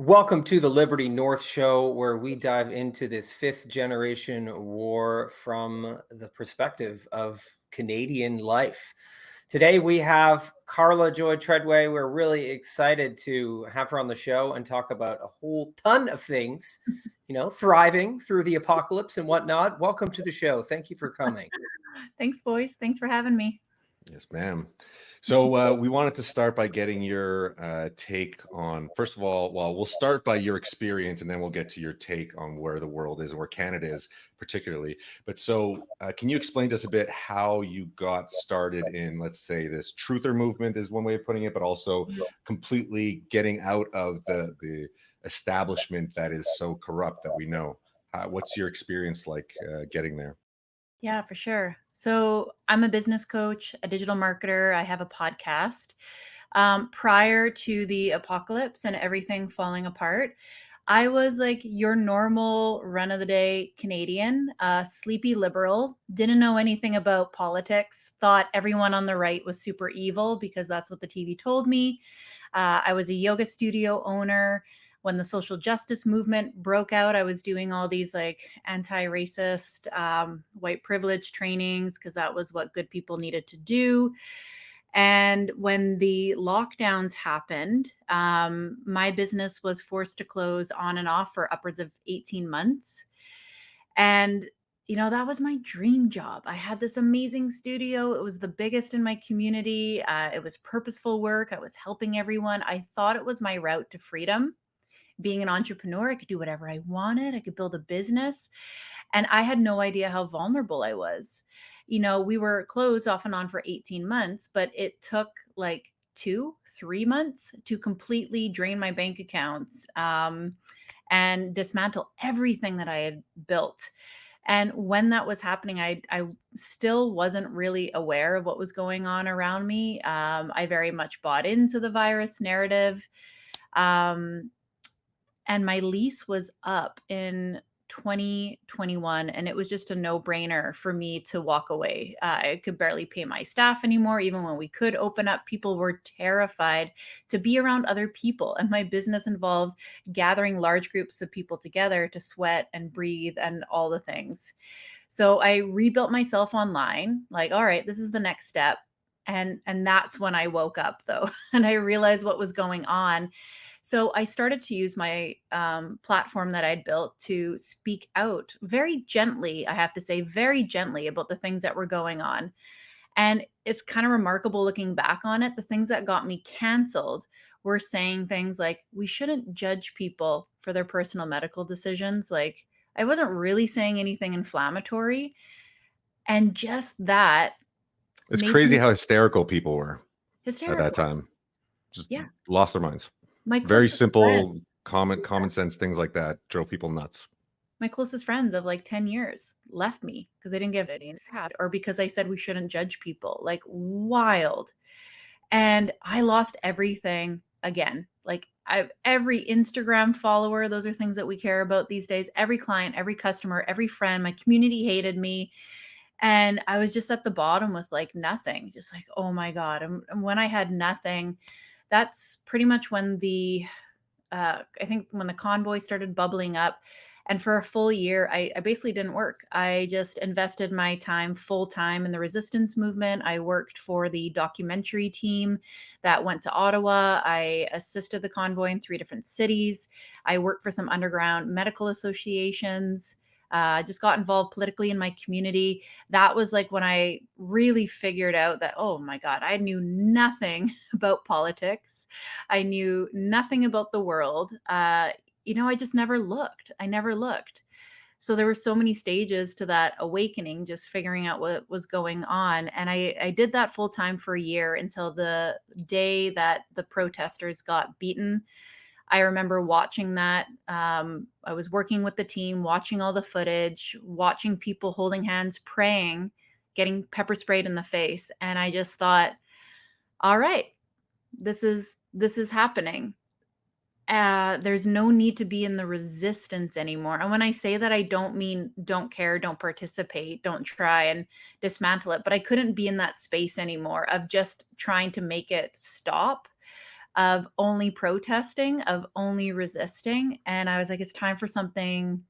Welcome to the Liberty North Show, where we dive into this fifth generation war from the perspective of Canadian life. Today we have Karla Joy Treadway. We're really excited to have her on the show and talk about a whole ton of things, thriving through the apocalypse and whatnot. Welcome to the show. Thank you for coming. Thanks, boys. Thanks for having me. Yes, ma'am. So we wanted to start by getting your take on, first of all, we'll start by your experience and then we'll get to your take on where the world is and where Canada is particularly. But can you explain to us a bit how you got started in, let's say, this truther movement is one way of putting it, but also completely getting out of the establishment that is so corrupt that we know. What's your experience like getting there? Yeah, for sure. So I'm a business coach, a digital marketer. I have a podcast. Prior to the apocalypse and everything falling apart, I was like your normal run-of-the-day Canadian, sleepy liberal, didn't know anything about politics, thought everyone on the right was super evil because that's what the TV told me. I was a yoga studio owner. When the social justice movement broke out, I was doing all these like anti-racist, white privilege trainings because that was what good people needed to do. And when the lockdowns happened, my business was forced to close on and off for upwards of 18 months. And that was my dream job. I had this amazing studio. It was the biggest in my community. It was purposeful work. I was helping everyone. I thought it was my route to freedom. Being an entrepreneur, I could do whatever I wanted. I could build a business. And I had no idea how vulnerable I was. We were closed off and on for 18 months, but it took like 2-3 months to completely drain my bank accounts and dismantle everything that I had built. And when that was happening, I still wasn't really aware of what was going on around me. I very much bought into the virus narrative. And my lease was up in 2021, and it was just a no-brainer for me to walk away. I could barely pay my staff anymore. Even when we could open up, people were terrified to be around other people. And my business involves gathering large groups of people together to sweat and breathe and all the things. So I rebuilt myself online, like, all right, this is the next step. And that's when I woke up, though, and I realized what was going on. So I started to use my platform that I'd built to speak out very gently, I have to say, very gently about the things that were going on. And it's kind of remarkable looking back on it. The things that got me canceled were saying things like, we shouldn't judge people for their personal medical decisions. Like, I wasn't really saying anything inflammatory. And just that. It's crazy how hysterical people were at that time. Just Yeah. lost their minds. My Very simple, friends, common sense things like that drove people nuts. My closest friends of like 10 years left me because they didn't give it any or because I said we shouldn't judge people. Like, wild. And I lost everything again. Like, every Instagram follower, those are things that we care about these days. Every client, every customer, every friend, my community hated me. And I was just at the bottom with like nothing, just like, oh my God. And when I had nothing, that's pretty much when I think when the convoy started bubbling up. And for a full year, I basically didn't work. I just invested my time full time in the resistance movement. I worked for the documentary team that went to Ottawa. I assisted the convoy in 3 different cities. I worked for some underground medical associations. I just got involved politically in my community. That was like when I really figured out that, oh my God, I knew nothing about politics. I knew nothing about the world. I just never looked. I never looked. So there were so many stages to that awakening, just figuring out what was going on. And I did that full time for a year until the day that the protesters got beaten. I remember watching that. I was working with the team, watching all the footage, watching people holding hands, praying, getting pepper sprayed in the face. And I just thought, all right, this is happening. There's no need to be in the resistance anymore. And when I say that, I don't mean don't care, don't participate, don't try and dismantle it. But I couldn't be in that space anymore of just trying to make it stop. of only protesting, of only resisting. And I was like, it's time for something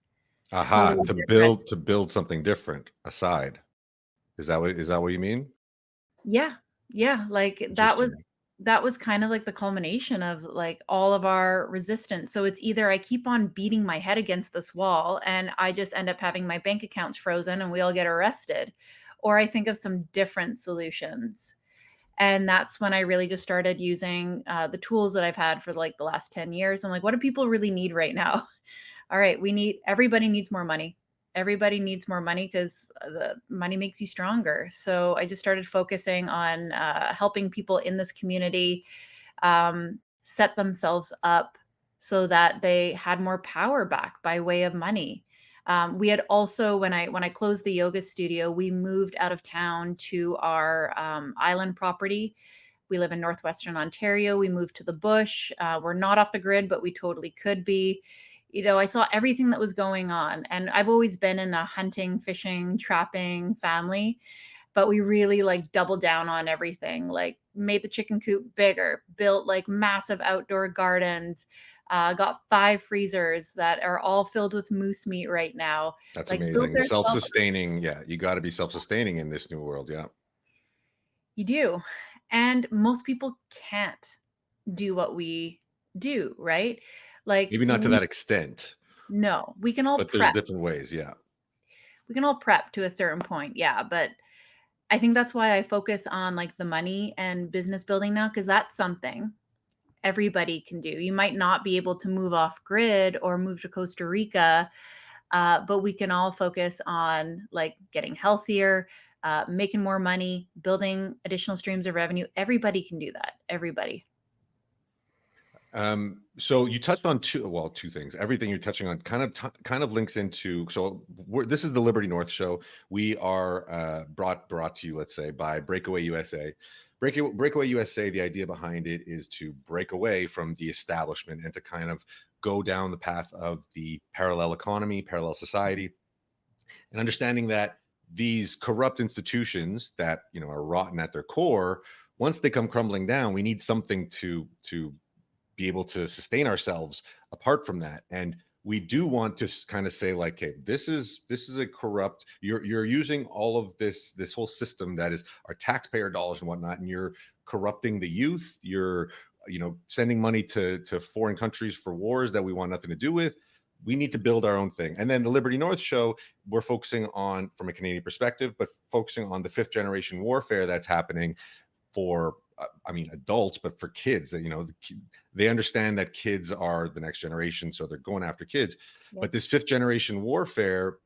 Aha, totally different. to build something different aside. Is that what you mean? Yeah. Yeah. Like Interesting. that was kind of like the culmination of like all of our resistance. So it's either I keep on beating my head against this wall and I just end up having my bank accounts frozen and we all get arrested, or I think of some different solutions. And that's when I really just started using the tools that I've had for like the last 10 years. I'm like, what do people really need right now? All right, everybody needs more money. Everybody needs more money because the money makes you stronger. So I just started focusing on helping people in this community set themselves up so that they had more power back by way of money. We had also, when I closed the yoga studio, we moved out of town to our island property. We live in northwestern Ontario. We moved to the bush. We're not off the grid, but we totally could be. You know, I saw everything that was going on, and I've always been in a hunting, fishing, trapping family, but we really like doubled down on everything, like made the chicken coop bigger, built like massive outdoor gardens, got 5 freezers that are all filled with moose meat right now, That's like built amazing. ourselves. Self-sustaining. Yeah, you got to be self-sustaining in this new world. Yeah. You do. And most people can't do what we do, right? Like Maybe not to we that extent, no, we can all but there's prep. different ways. Yeah. We can all prep to a certain point. Yeah, but I think that's why I focus on like the money and business building now, because that's something everybody can do. You might not be able to move off grid or move to Costa Rica, but we can all focus on like getting healthier, making more money, building additional streams of revenue. Everybody can do that. Everybody. So you touched on two things. Everything you're touching on kind of links into. So this is the Liberty North Show. We are brought to you, let's say, by Breakaway USA. Breakaway USA. The idea behind it is to break away from the establishment and to kind of go down the path of the parallel economy, parallel society, and understanding that these corrupt institutions that are rotten at their core, once they come crumbling down, we need something to be able to sustain ourselves apart from that. And we do want to kind of say like, hey, this is a corrupt, you're using all of this whole system that is our taxpayer dollars and whatnot, and you're corrupting the youth. You're sending money to foreign countries for wars that we want nothing to do with. We need to build our own thing. And then the Liberty North Show, we're focusing on, from a Canadian perspective, but focusing on the 5th generation warfare that's happening for adults, but for kids. They understand that kids are the next generation, so they're going after kids. Yep. But this 5th generation warfare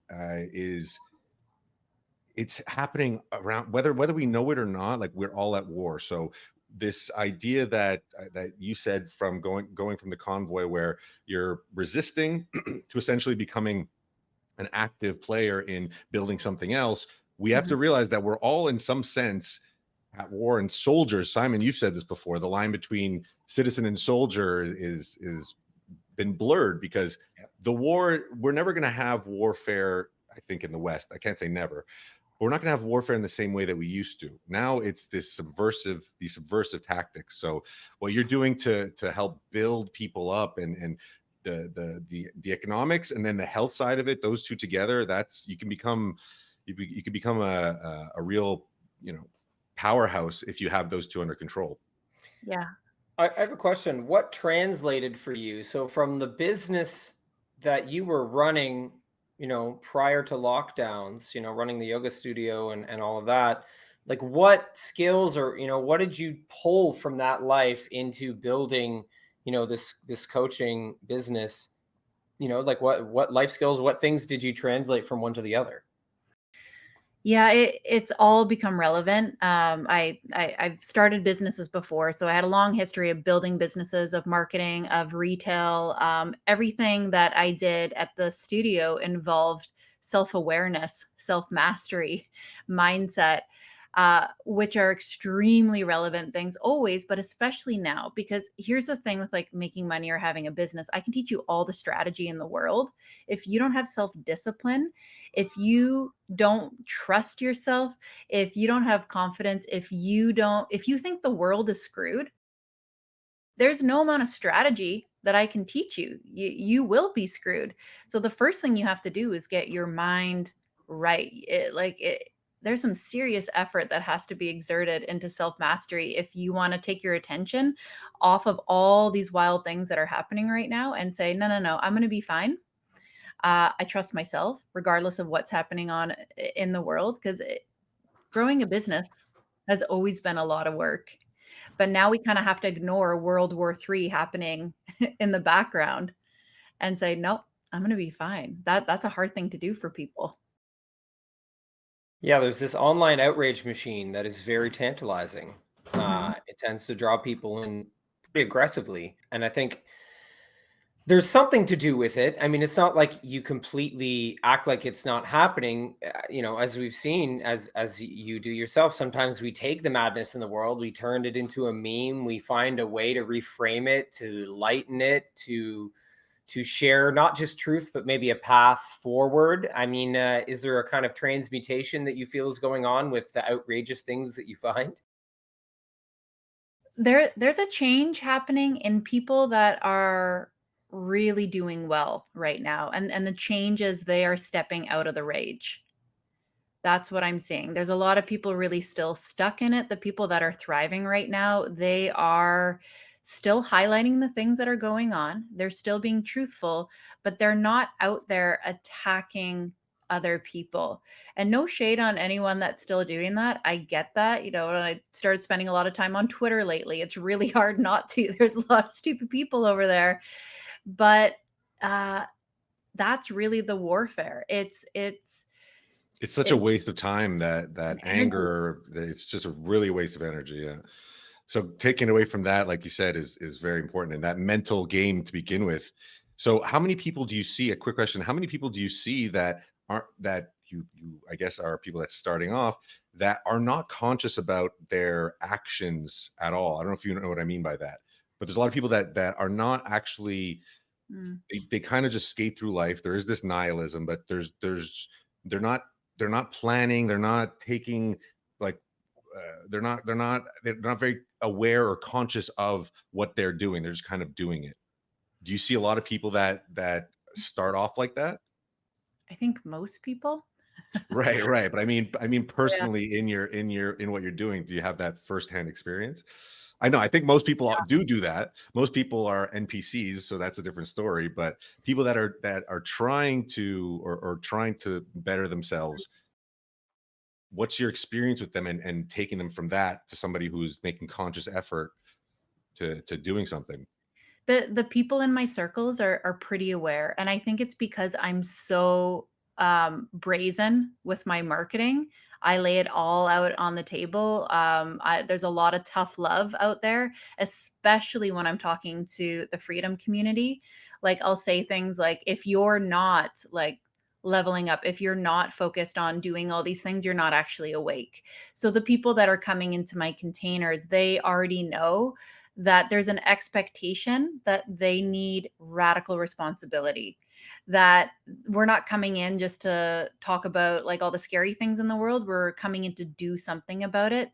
it's happening around, whether we know it or not. Like, we're all at war. So this idea that you said, from going from the convoy where you're resisting to essentially becoming an active player in building something else, we have to realize that we're all in some sense at war. And soldiers, Simon, you've said this before, the line between citizen and soldier is been blurred, because the war, we're never going to have warfare, I think, in the West. I can't say never, but we're not going to have warfare in the same way that we used to. Now it's these subversive tactics. So what you're doing to help build people up, and the economics and then the health side of it, those two together, that's, you can become a real powerhouse if you have those two under control. Yeah. I have a question. What translated for you? So from the business that you were running, prior to lockdowns, running the yoga studio and all of that, like what skills, or, what did you pull from that life into building, this coaching business? Like what life skills, what things did you translate from one to the other? Yeah, it's all become relevant. I've started businesses before, so I had a long history of building businesses, of marketing, of retail. Everything that I did at the studio involved self-awareness, self-mastery, mindset, which are extremely relevant things always, but especially now. Because here's the thing with like making money or having a business: I can teach you all the strategy in the world. If you don't have self-discipline, if you don't trust yourself, if you don't have confidence, if you think the world is screwed, there's no amount of strategy that I can teach you. You will be screwed. So the first thing you have to do is get your mind right. There's some serious effort that has to be exerted into self-mastery if you want to take your attention off of all these wild things that are happening right now and say, no, no, no, I'm going to be fine. I trust myself, regardless of what's happening in the world, because growing a business has always been a lot of work. But now we kind of have to ignore World War III happening in the background and say, nope, I'm going to be fine. That's a hard thing to do for people. Yeah, there's this online outrage machine that is very tantalizing. It tends to draw people in pretty aggressively. And I think there's something to do with it. I mean, it's not like you completely act like it's not happening. As we've seen, as you do yourself, sometimes we take the madness in the world, we turn it into a meme, we find a way to reframe it, to lighten it, to share not just truth, but maybe a path forward. I mean, is there a kind of transmutation that you feel is going on with the outrageous things that you find? There's a change happening in people that are really doing well right now. And the change is they are stepping out of the rage. That's what I'm seeing. There's a lot of people really still stuck in it. The people that are thriving right now, they are still highlighting the things that are going on. They're still being truthful, but they're not out there attacking other people. And no shade on anyone that's still doing that. I get that. And I started spending a lot of time on Twitter lately. It's really hard not to. There's a lot of stupid people over there. But that's really the warfare. It's such a waste of time, that Energy. anger, it's just a really waste of energy. Yeah. So taking away from that, like you said, is very important, and that mental game to begin with. So how many people do you see? A quick question: how many people do you see that aren't, that you I guess are people that's starting off, that are not conscious about their actions at all? I don't know if you know what I mean by that, but there's a lot of people that are not actually, Mm. they kind of just skate through life. There is this nihilism, but they're not they're not planning, they're not taking, like, they're not very aware or conscious of what they're doing. They're just kind of doing it. Do you see a lot of people that start off like that? I think most people. Right, right. But I mean Yeah. personally, in what you're doing, do you have that firsthand experience? I know, I think most people do that. Most people are NPCs, so that's a different story. But people that are trying to, or trying to better themselves, what's your experience with them, and taking them from that to somebody who's making conscious effort to doing something? The people in my circles are pretty aware, and I think it's because I'm so brazen with my marketing. I lay it all out on the table. There's a lot of tough love out there, especially when I'm talking to the freedom community. Like, I'll say things like, if you're not like leveling up, if you're not focused on doing all these things, you're not actually awake. So the people that are coming into my containers, they already know that there's an expectation that they need radical responsibility, that we're not coming in just to talk about like all the scary things in the world. We're coming in to do something about it.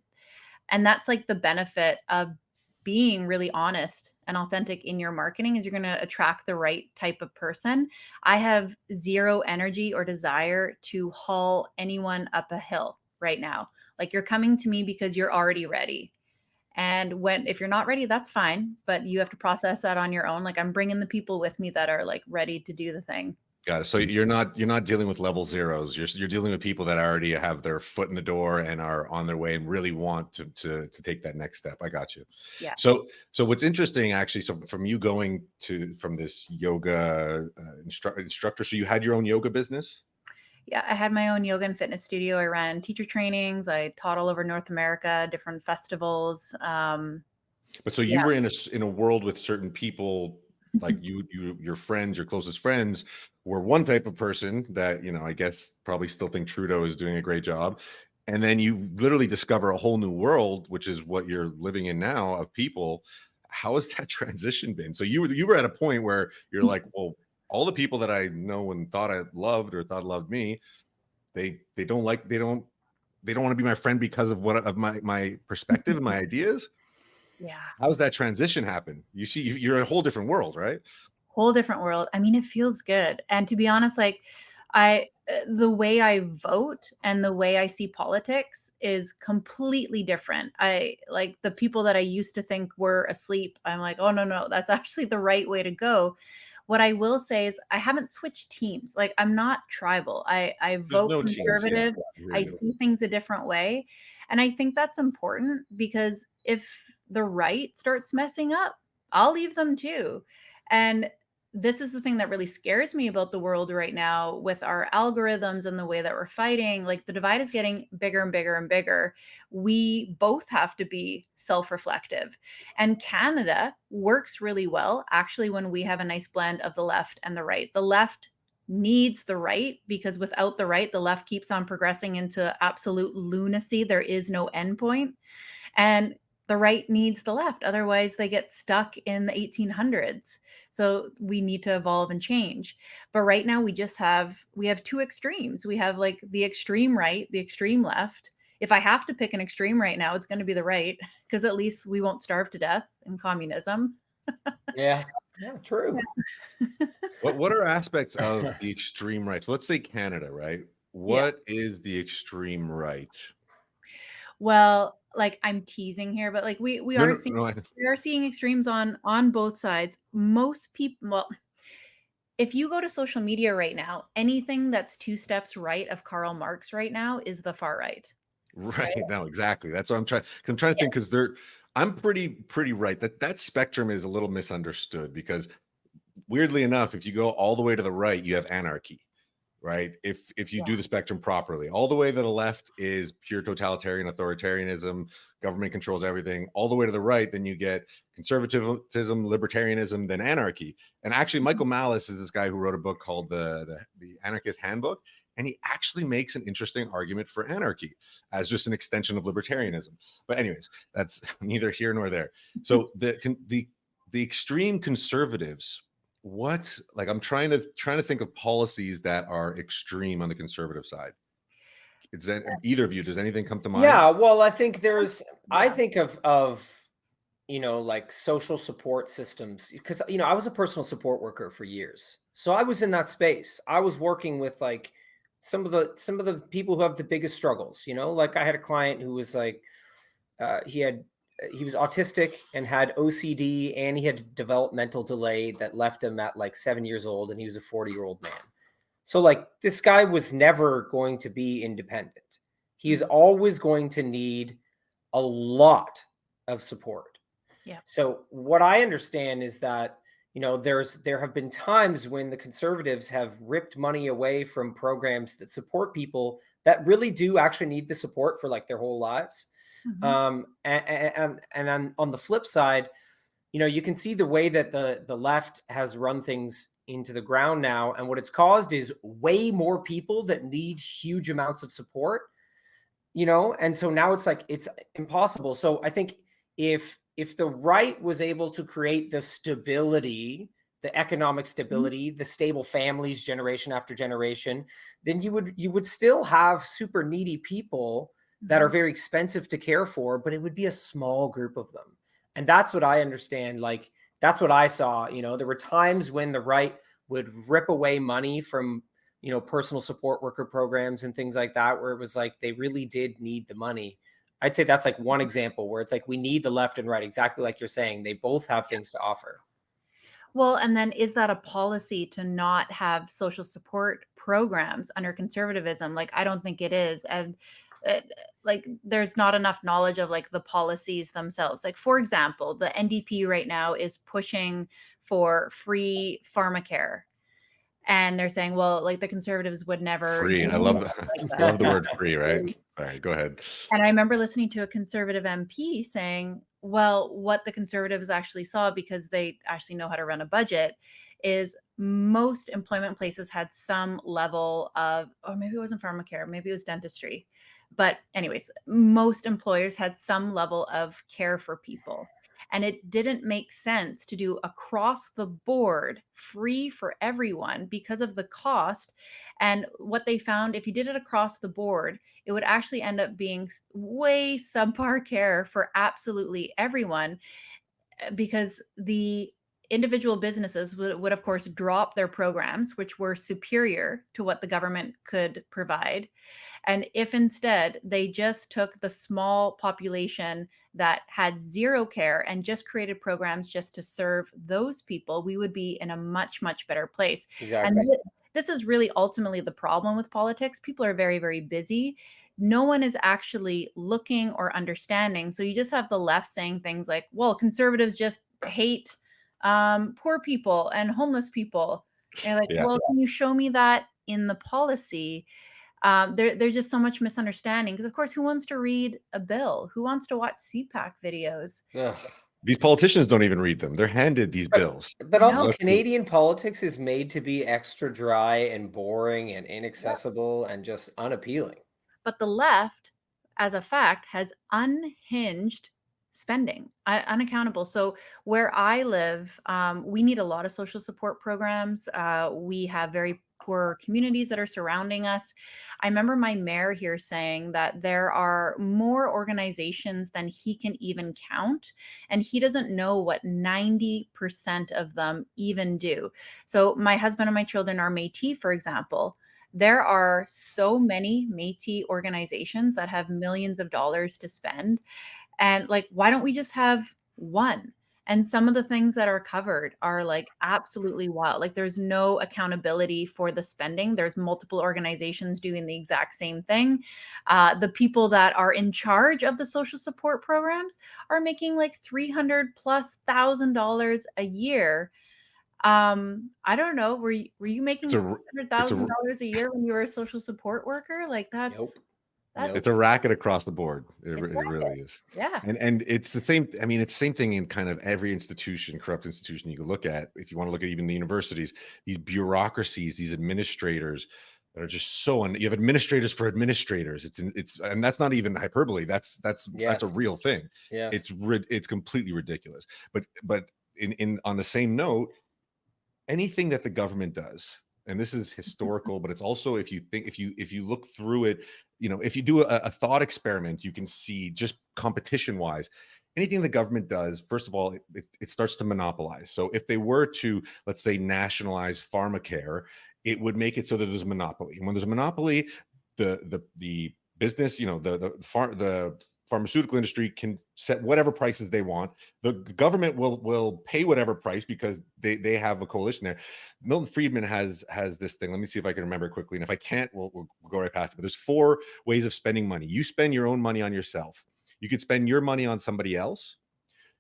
And that's like the benefit of being really honest and authentic in your marketing, is you're going to attract the right type of person. I have zero energy or desire to haul anyone up a hill right now. Like, you're coming to me because you're already ready. And if you're not ready, that's fine, but you have to process that on your own. Like, I'm bringing the people with me that are like ready to do the thing. Got it. So you're not dealing with level zeros. You're dealing with people that already have their foot in the door and are on their way and really want to take that next step. I got you. Yeah. So what's interesting, actually, so from you going from this yoga instructor, so you had your own yoga business? Yeah. I had my own yoga and fitness studio. I ran teacher trainings. I taught all over North America, different festivals. But so Yeah. you were in a world with certain people, like your friends, your closest friends were one type of person that, I guess probably still think Trudeau is doing a great job. And then you literally discover a whole new world, which is what you're living in now, of people. How has that transition been? So you were at a point where you're like, well, all the people that I know and thought I loved or thought loved me, they don't want to be my friend because of my perspective and my ideas. Yeah. How's that transition happen? You see, you're in a whole different world, right? Whole different world. I mean, it feels good. And to be honest, like the way I vote and the way I see politics is completely different. I like the people that I used to think were asleep. I'm like, oh no, that's actually the right way to go. What I will say is I haven't switched teams. Like I'm not tribal. I There's vote no teams. Yeah, conservative. I hear I you. see things a different way. And I think that's important because if the right starts messing up, I'll leave them too. And this is the thing that really scares me about the world right now with our algorithms and the way that we're fighting. Like the divide is getting bigger and bigger and bigger. We both have to be self reflective. And Canada works really well, actually, when we have a nice blend of the left and the right. The left needs the right because without the right, the left keeps on progressing into absolute lunacy. There is no endpoint. And the right needs the left. Otherwise, they get stuck in the 1800s. So we need to evolve and change. But right now, we have two extremes. We have like the extreme right, the extreme left. If I have to pick an extreme right now, it's going to be the right because at least we won't starve to death in communism. Yeah. Yeah, true. What are aspects of the extreme right? So let's say Canada, right? What is the extreme right? Well, like I'm teasing here, but like we No, are no, seeing no. we are seeing extremes on both sides. Most people, well, if you go to social media right now, anything that's two steps right of Karl Marx right now is the far right. Right now, exactly. That's what I'm trying. 'Cause I'm trying to think because I'm pretty right that spectrum is a little misunderstood because weirdly enough, if you go all the way to the right, you have anarchy, right? If you Yeah. do the spectrum properly, all the way to the left is pure totalitarian authoritarianism, government controls everything. All the way to the right, then you get conservatism, libertarianism, then anarchy. And actually, Michael Malice is this guy who wrote a book called the Anarchist Handbook, and he actually makes an interesting argument for anarchy as just an extension of libertarianism. But anyways, that's neither here nor there. So the extreme conservatives, what, like, I'm trying to think of policies that are extreme on the conservative side. Is that either of you, does anything come to mind? Yeah, well, I think I Yeah. think of like social support systems because I was a personal support worker for years. So I was in that space. I was working with like some of the people who have the biggest struggles, like I had a client who was like he was autistic and had OCD and he had developmental delay that left him at like 7 years old and he was a 40-year-old man. So like this guy was never going to be independent. He's always going to need a lot of support. Yeah. So what I understand is that there have been times when the conservatives have ripped money away from programs that support people that really do actually need the support for like their whole lives. Mhm. And on the flip side, you can see the way that the left has run things into the ground now, and what it's caused is way more people that need huge amounts of support. And so now it's like it's impossible. So I think if the right was able to create the stability, the economic Mhm. stability, the stable families generation after generation, then you would still have super needy people that are Mhm. very expensive to care for, but it would be a small group of them. And that's what I understand. Like that's what I saw. There were times when the right would rip away money from personal support worker programs and things like that, where it was like they really did need the money. I'd say that's like one example where it's like we need the left and right, exactly like you're saying. They both have things to offer. Well, and then is that a policy to not have social support programs under conservatism? Like, I don't think it is. And like, there's not enough knowledge of like the policies themselves. Like, for example, the NDP right now is pushing for free pharmacare. And they're saying, well, like the conservatives would never Free. do I love something like I love the that. word free, right? All right, go ahead. And I remember listening to a conservative MP saying, well, what the conservatives actually saw, because they actually know how to run a budget, is most employment places had some level of, or maybe it wasn't pharmacare, maybe it was dentistry. But, anyways, most employers had some level of care for people. And it didn't make sense to do across the board free for everyone because of the cost. And what they found, if you did it across the board, it would actually end up being way subpar care for absolutely everyone, because the individual businesses would of course drop their programs, which were superior to what the government could provide. And if instead they just took the small population that had zero care and just created programs just to serve those people, we would be in a much, much better place. And Exactly. this is really ultimately the problem with politics. People are very, very busy. No one is actually looking or understanding. So you just have the left saying things like, well, conservatives just hate poor people and homeless people. And like, Yeah. well, can you show me that in the policy? There's just so much misunderstanding, because of course, who wants to read a bill? Who wants to watch CPAC videos? Ugh. These politicians don't even read them. They're handed these bills. But also, No. Canadian politics is made to be extra dry and boring and inaccessible and just unappealing. But the left, as a fact, has unhinged spending, unaccountable. So where I live, we need a lot of social support programs. We have very poor communities that are surrounding us. I remember my mayor here saying that there are more organizations than he can even count, and he doesn't know what 90% of them even do. So my husband and my children are Métis, for example. There are so many Métis organizations that have millions of dollars to spend. And like, why don't we just have one? And some of the things that are covered are like absolutely wild. Like, there's no accountability for the spending. There's multiple organizations doing the exact same thing. The people that are in charge of the social support programs are making like $300,000+ a year. I don't know. Were you making It's a $300,000 a year when you were a social support worker? Like, Nope. that's it's a racket across the board. It it's really is. yeah. And it's the same. I mean, it's the same thing in kind of every institution, corrupt institution you can look at. If you want to look at even the universities, these bureaucracies, these administrators that are just so. You have administrators for administrators. And that's not even hyperbole. That's a Yes. real thing. Yes. It's completely ridiculous. But in on the same note, anything that the government does, and this is historical, but it's also, if you look through it, if you do a thought experiment, you can see, just competition wise, anything the government does, first of all, it starts to monopolize. So if they were to, let's say, nationalize pharmacare, it would make it so that there's a monopoly. And when there's a monopoly, the business, the pharmaceutical industry can set whatever prices they want. The government will pay whatever price because they have a coalition there. Milton Friedman has this thing. Let me see if I can remember it quickly. And if I can't, we'll go right past it. But there's 4 ways of spending money. You spend your own money on yourself. You could spend your money on somebody else.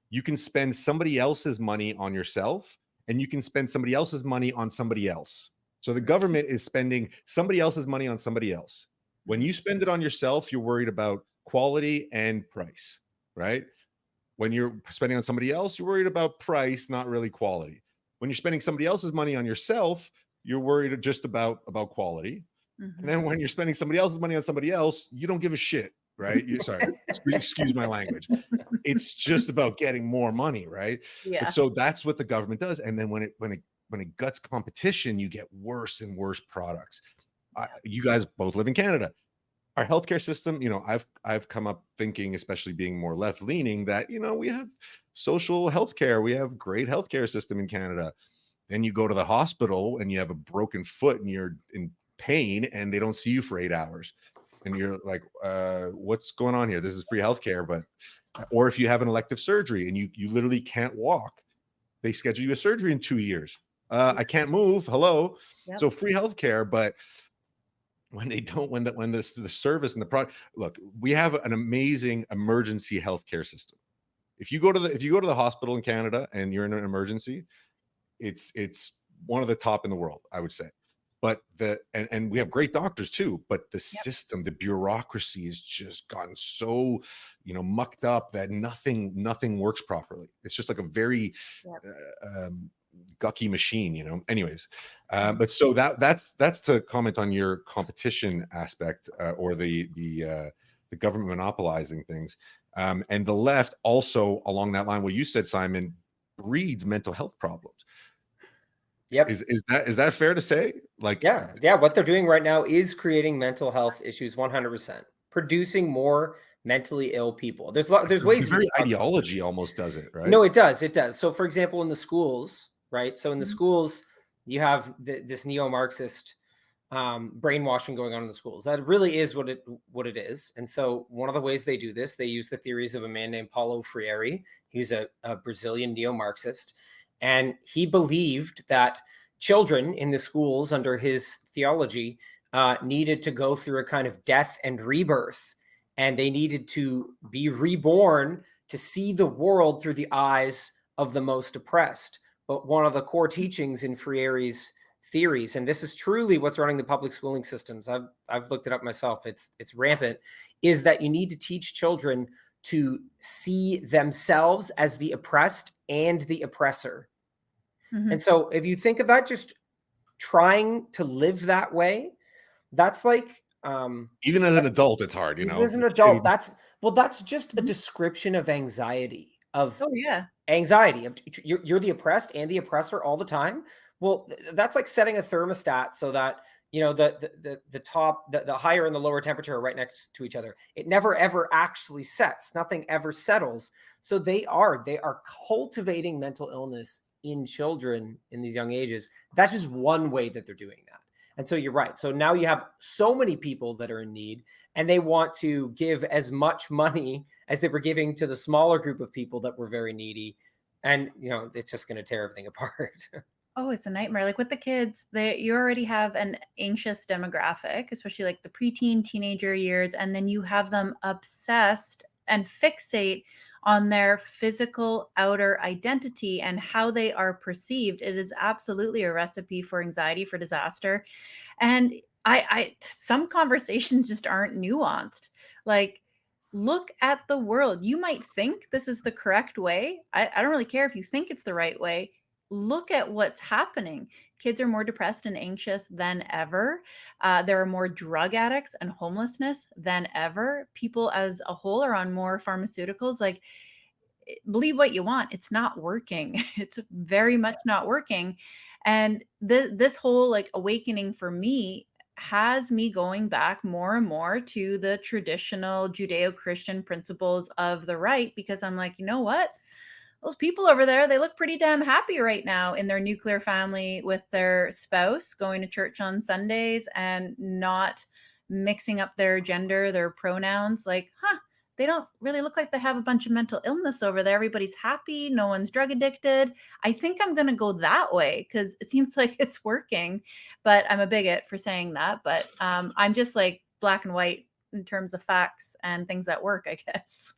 You can spend somebody else's money on yourself, and you can spend somebody else's money on somebody else. So the government is spending somebody else's money on somebody else. When you spend it on yourself, you're worried about quality and price, right? When you're spending on somebody else, you're worried about price, not really quality. When you're spending somebody else's money on yourself, you're worried just about quality. And then when you're spending somebody else's money on somebody else, you don't give a shit, right? Sorry, excuse my language. It's just about getting more money, right? Yeah. But so that's what the government does. And then when it guts competition, you get worse and worse products. You guys both live in Canada. Our healthcare system, I've come up thinking, especially being more left leaning, that we have social healthcare, we have great healthcare system in Canada. Then you go to the hospital and you have a broken foot and you're in pain and they don't see you for 8 hours, and you're like, what's going on here? This is free healthcare, or if you have an elective surgery and you literally can't walk, they schedule you a surgery in 2 years. I can't move. Hello. Yep. So free healthcare, but when they don't, when the service and the product, look, we have an amazing emergency healthcare system. If you go to the hospital in Canada and you're in an emergency, it's one of the top in the world, I would say. But and we have great doctors too, but the system, the bureaucracy has just gotten so, mucked up that nothing works properly. It's just like a very gucky machine, anyways. But so that's to comment on your competition aspect, or the government monopolizing things. And the left also along that line, what you said, Simon, breeds mental health problems. Yep. Is that fair to say? Like, yeah. What they're doing right now is creating mental health issues 100%, producing more mentally ill people. There's ways the very ideology almost does it, right? No, it does. It does. So, for example, in the schools, right? So, in the schools, you have this neo-Marxist brainwashing going on in the schools. That really is what it is. And so, one of the ways they do this, they use the theories of a man named Paulo Freire. He's a Brazilian neo-Marxist, and he believed that children in the schools under his theology needed to go through a kind of death and rebirth, and they needed to be reborn to see the world through the eyes of the most oppressed. But one of the core teachings in Freire's theories, and this is truly what's running the public schooling systems, I've looked it up myself, it's rampant, is that you need to teach children to see themselves as the oppressed and the oppressor. And so if you think of that, just trying to live that way, that's like even as an adult, it's hard, you know. As an adult, that's just a description of anxiety, of anxiety of you're the oppressed and the oppressor all the time. Well, that's like setting a thermostat so that the higher and the lower temperature are right next to each other. It never ever actually sets. Nothing ever settles. So they are cultivating mental illness in children in these young ages. That's just one way that they're doing that. And so you're right. So now you have so many people that are in need, and they want to give as much money as they were giving to the smaller group of people that were very needy. And, it's just going to tear everything apart. Oh, it's a nightmare. Like with the kids, you already have an anxious demographic, especially like the preteen, teenager years. And then you have them obsessed and fixate on their physical outer identity and how they are perceived. It is absolutely a recipe for anxiety, for disaster. And some conversations just aren't nuanced. Like, look at the world. You might think this is the correct way. I don't really care if you think it's the right way. Look at what's happening. Kids are more depressed and anxious than ever. There are more drug addicts and homelessness than ever. People as a whole are on more pharmaceuticals. Like, believe what you want. It's not working. It's very much not working. And this whole like awakening for me has me going back more and more to the traditional Judeo-Christian principles of the right, because I'm like, you know what? Those people over there, they look pretty damn happy right now in their nuclear family with their spouse, going to church on Sundays and not mixing up their gender, their pronouns. Like, they don't really look like they have a bunch of mental illness over there. Everybody's happy. No one's drug addicted. I think I'm going to go that way because it seems like it's working, but I'm a bigot for saying that. But I'm just like black and white in terms of facts and things that work, I guess.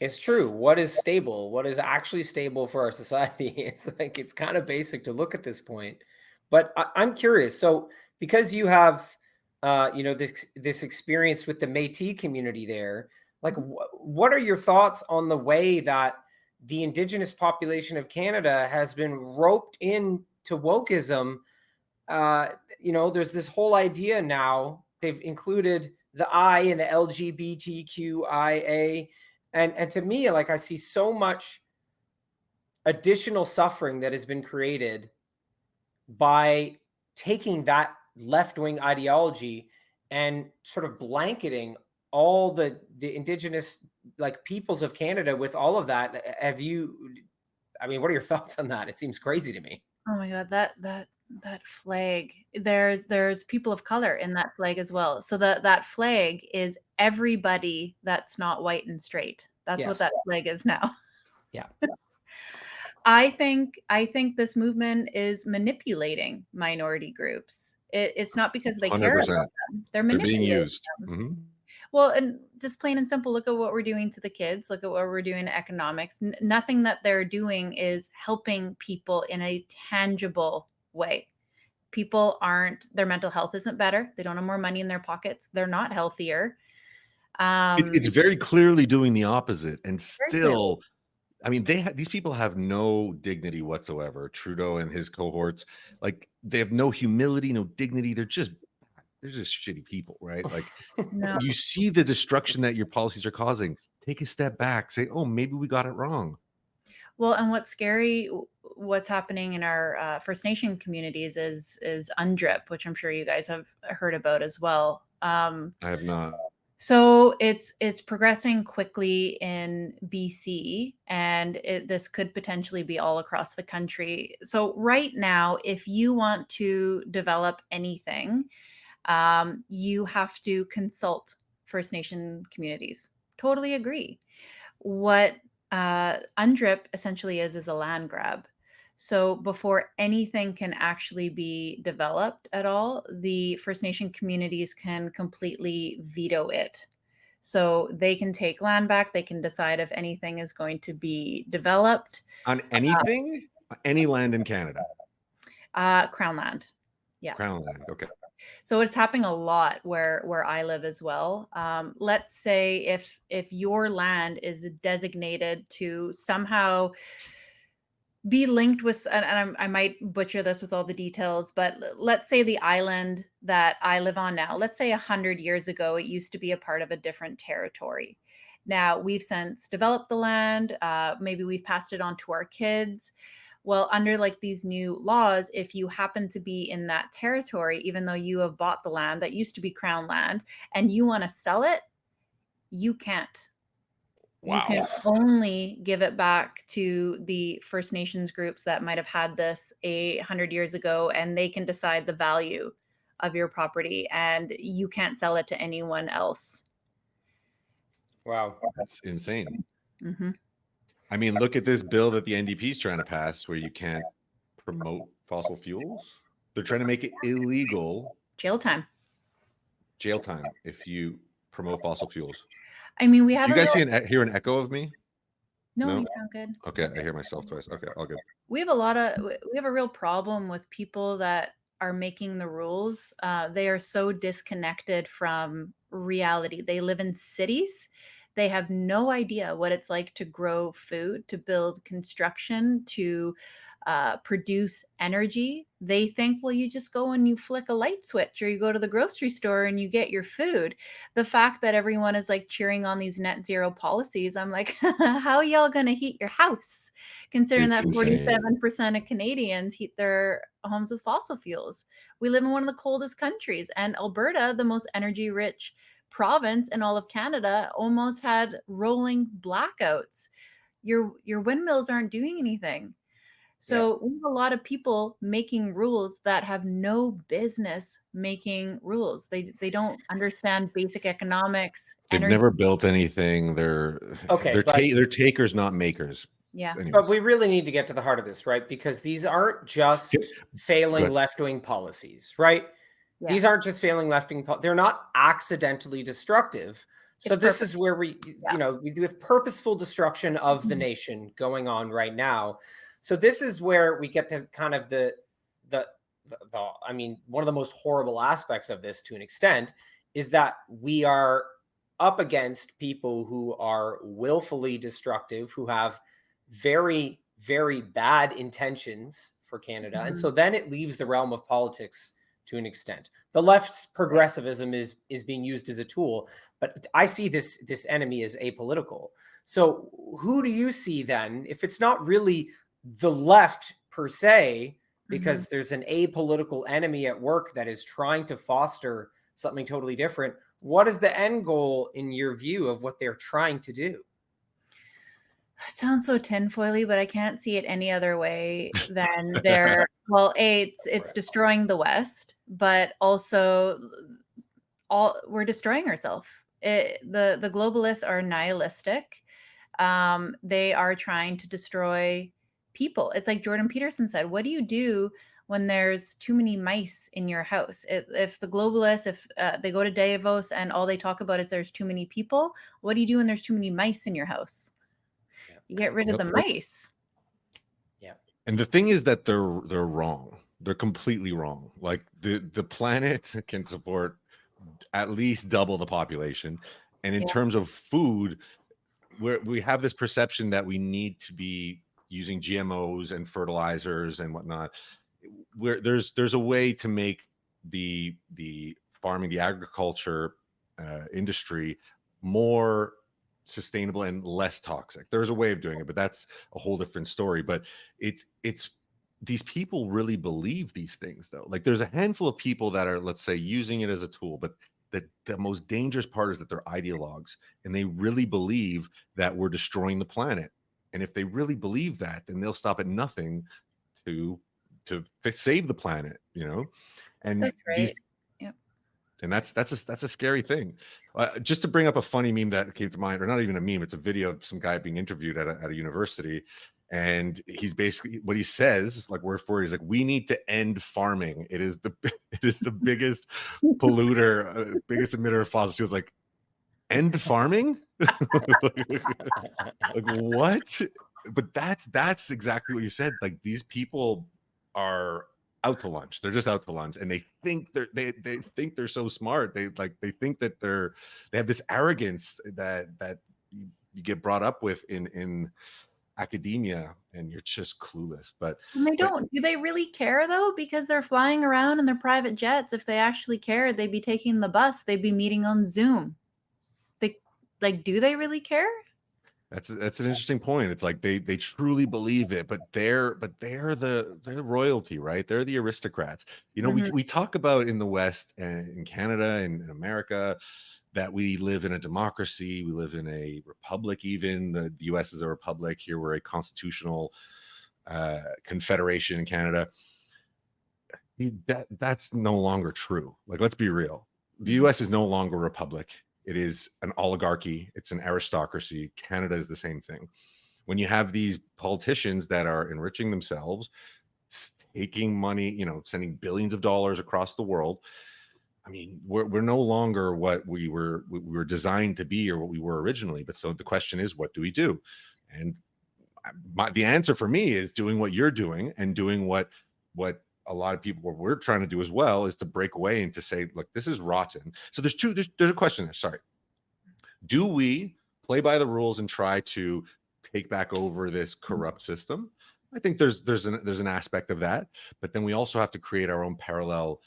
It's true. What is stable? What is actually stable for our society? It's kind of basic to look at this point. But I'm curious. So because you have, this experience with the Métis community there, like what are your thoughts on the way that the Indigenous population of Canada has been roped into wokeism? There's this whole idea now. They've included the I in the LGBTQIA. And to me, like, I see so much additional suffering that has been created by taking that left-wing ideology and sort of blanketing all the Indigenous like peoples of Canada with all of that. What are your thoughts on that? It seems crazy to me. Oh my God, that flag. There's people of color in that flag as well. So that flag is everybody that's not white and straight. That's what that flag is now. Yeah. I think this movement is manipulating minority groups. It's not because they care about them. They're being used. Mm-hmm. Well, and just plain and simple, look at what we're doing to the kids. Look at what we're doing to economics. Nothing that they're doing is helping people in a tangible way. People their mental health isn't better. They don't have more money in their pockets. They're not healthier. It's very clearly doing the opposite. And still, these people have no dignity whatsoever. Trudeau and his cohorts, like they have no humility, no dignity. They're just shitty people, right? Like No. you see the destruction that your policies are causing. take a step back, say, oh, maybe we got it wrong. Well, and what's scary, what's happening in our First Nation communities is UNDRIP, which I'm sure you guys have heard about as well. I have not. So it's progressing quickly in BC, and this could potentially be all across the country. So right now, if you want to develop anything, you have to consult First Nation communities. Totally agree. What UNDRIP essentially is a land grab. So before anything can actually be developed at all, the First Nation communities can completely veto it. So they can take land back. They can decide if anything is going to be developed. On anything? Any land in Canada? Crown land. Yeah. Crown land. Okay. So it's happening a lot where I live as well. Let's say if your land is designated to somehow be linked with, and I might butcher this with all the details, but let's say the island that I live on now, let's say 100 years ago, it used to be a part of a different territory. Now we've since developed the land. Maybe we've passed it on to our kids. Well, under like these new laws, if you happen to be in that territory, even though you have bought the land that used to be Crown land and you want to sell it, you can't. Wow. You can only give it back to the First Nations groups that might have had this 100 years ago, and they can decide the value of your property, and you can't sell it to anyone else. Wow. That's insane. Mm-hmm. I mean, look at this bill that the NDP is trying to pass where you can't promote fossil fuels. They're trying to make it illegal. Jail time. Jail time if you promote fossil fuels. I mean, we have. Do you guys hear an echo of me? No, you sound good. Okay, I hear myself twice. Okay, all good. We have a real problem with people that are making the rules. They are so disconnected from reality. They live in cities. They have no idea what it's like to grow food, to build construction, to produce energy. They think, well, you just go and you flick a light switch, or you go to the grocery store and you get your food. The fact that everyone is like cheering on these net zero policies, I'm like, how are y'all going to heat your house? Considering It's that insane. 47% of Canadians heat their homes with fossil fuels. We live in one of the coldest countries, and Alberta, the most energy rich province in all of Canada, almost had rolling blackouts. Your windmills aren't doing anything. So we have a lot of people making rules that have no business making rules. They don't understand basic economics. They've never built anything. They're takers, not makers. Yeah. Anyways. But we really need to get to the heart of this, right? Because these aren't just failing left-wing policies, right? Yeah. These aren't just failing left-wing. They're not accidentally destructive. So this is where we have purposeful destruction of the nation going on right now. So this is where we get to kind of the I mean, one of the most horrible aspects of this, to an extent, is that we are up against people who are willfully destructive, who have very, very bad intentions for Canada. And so then it leaves the realm of politics to an extent. The left's progressivism is being used as a tool, but I see this enemy as apolitical. So who do you see then, if it's not really the left per se, because there's an apolitical enemy at work that is trying to foster something totally different? What is the end goal in your view of what they're trying to do? It sounds so tinfoily, but I can't see it any other way than they're it's destroying the West, but also we're destroying ourselves. The globalists are nihilistic. They are trying to destroy people. It's like Jordan Peterson said, what do you do when there's too many mice in your house? If the globalists, if they go to Davos and all they talk about is there's too many people, what do you do when there's too many mice in your house? You get rid of the mice. Yeah. And the thing is that they're wrong. They're completely wrong. Like the planet can support at least double the population. And in terms of food, we have this perception that we need to be using GMOs and fertilizers and whatnot. There's a way to make the farming, the agriculture industry more sustainable and less toxic. There's a way of doing it, but that's a whole different story. But it's these people really believe these things, though. Like, there's a handful of people that are, let's say, using it as a tool, but the most dangerous part is that they're ideologues, and they really believe that we're destroying the planet. And if they really believe that, then they'll stop at nothing to save the planet, you know. And That's these right. Yep. and that's a scary thing. Just to bring up a funny meme that came to mind, or not even a meme, it's a video of some guy being interviewed at a university, and he's basically, what he says, like word for word, he's like, "We need to end farming. It is the it is the biggest polluter, biggest emitter of fossil fuels." Like, end farming? Like, what? But that's exactly what you said. Like, these people are out to lunch. They're just out to lunch, and they think they think they're so smart. They think that they have this arrogance that you get brought up with in academia, and you're just clueless. But And they don't. Do they really care though? Because they're flying around in their private jets. If they actually cared, they'd be taking the bus. They'd be meeting on Zoom. They like, do they really care? that's an interesting point. It's like they truly believe it, but they're the royalty, right? They're the aristocrats. You know, Mhm. we talk about in the West and in Canada and in America that we live in a democracy, we live in a republic. Even the US is a republic. Here we're a constitutional confederation in Canada. That's no longer true. Like, let's be real. The US is no longer a republic. It is an oligarchy. It's an aristocracy. Canada is the same thing. When you have these politicians that are enriching themselves, taking money, you know, sending billions of dollars across the world, I mean, we're no longer what we were designed to be, or what we were originally. But so the question is, what do we do? And the answer for me is doing what you're doing, and doing what a lot of people, what we're trying to do as well, is to break away and to say, look, this is rotten. So there's a question there. Sorry. Do we play by the rules and try to take back over this corrupt system? I think there's an aspect of that, but then we also have to create our own parallel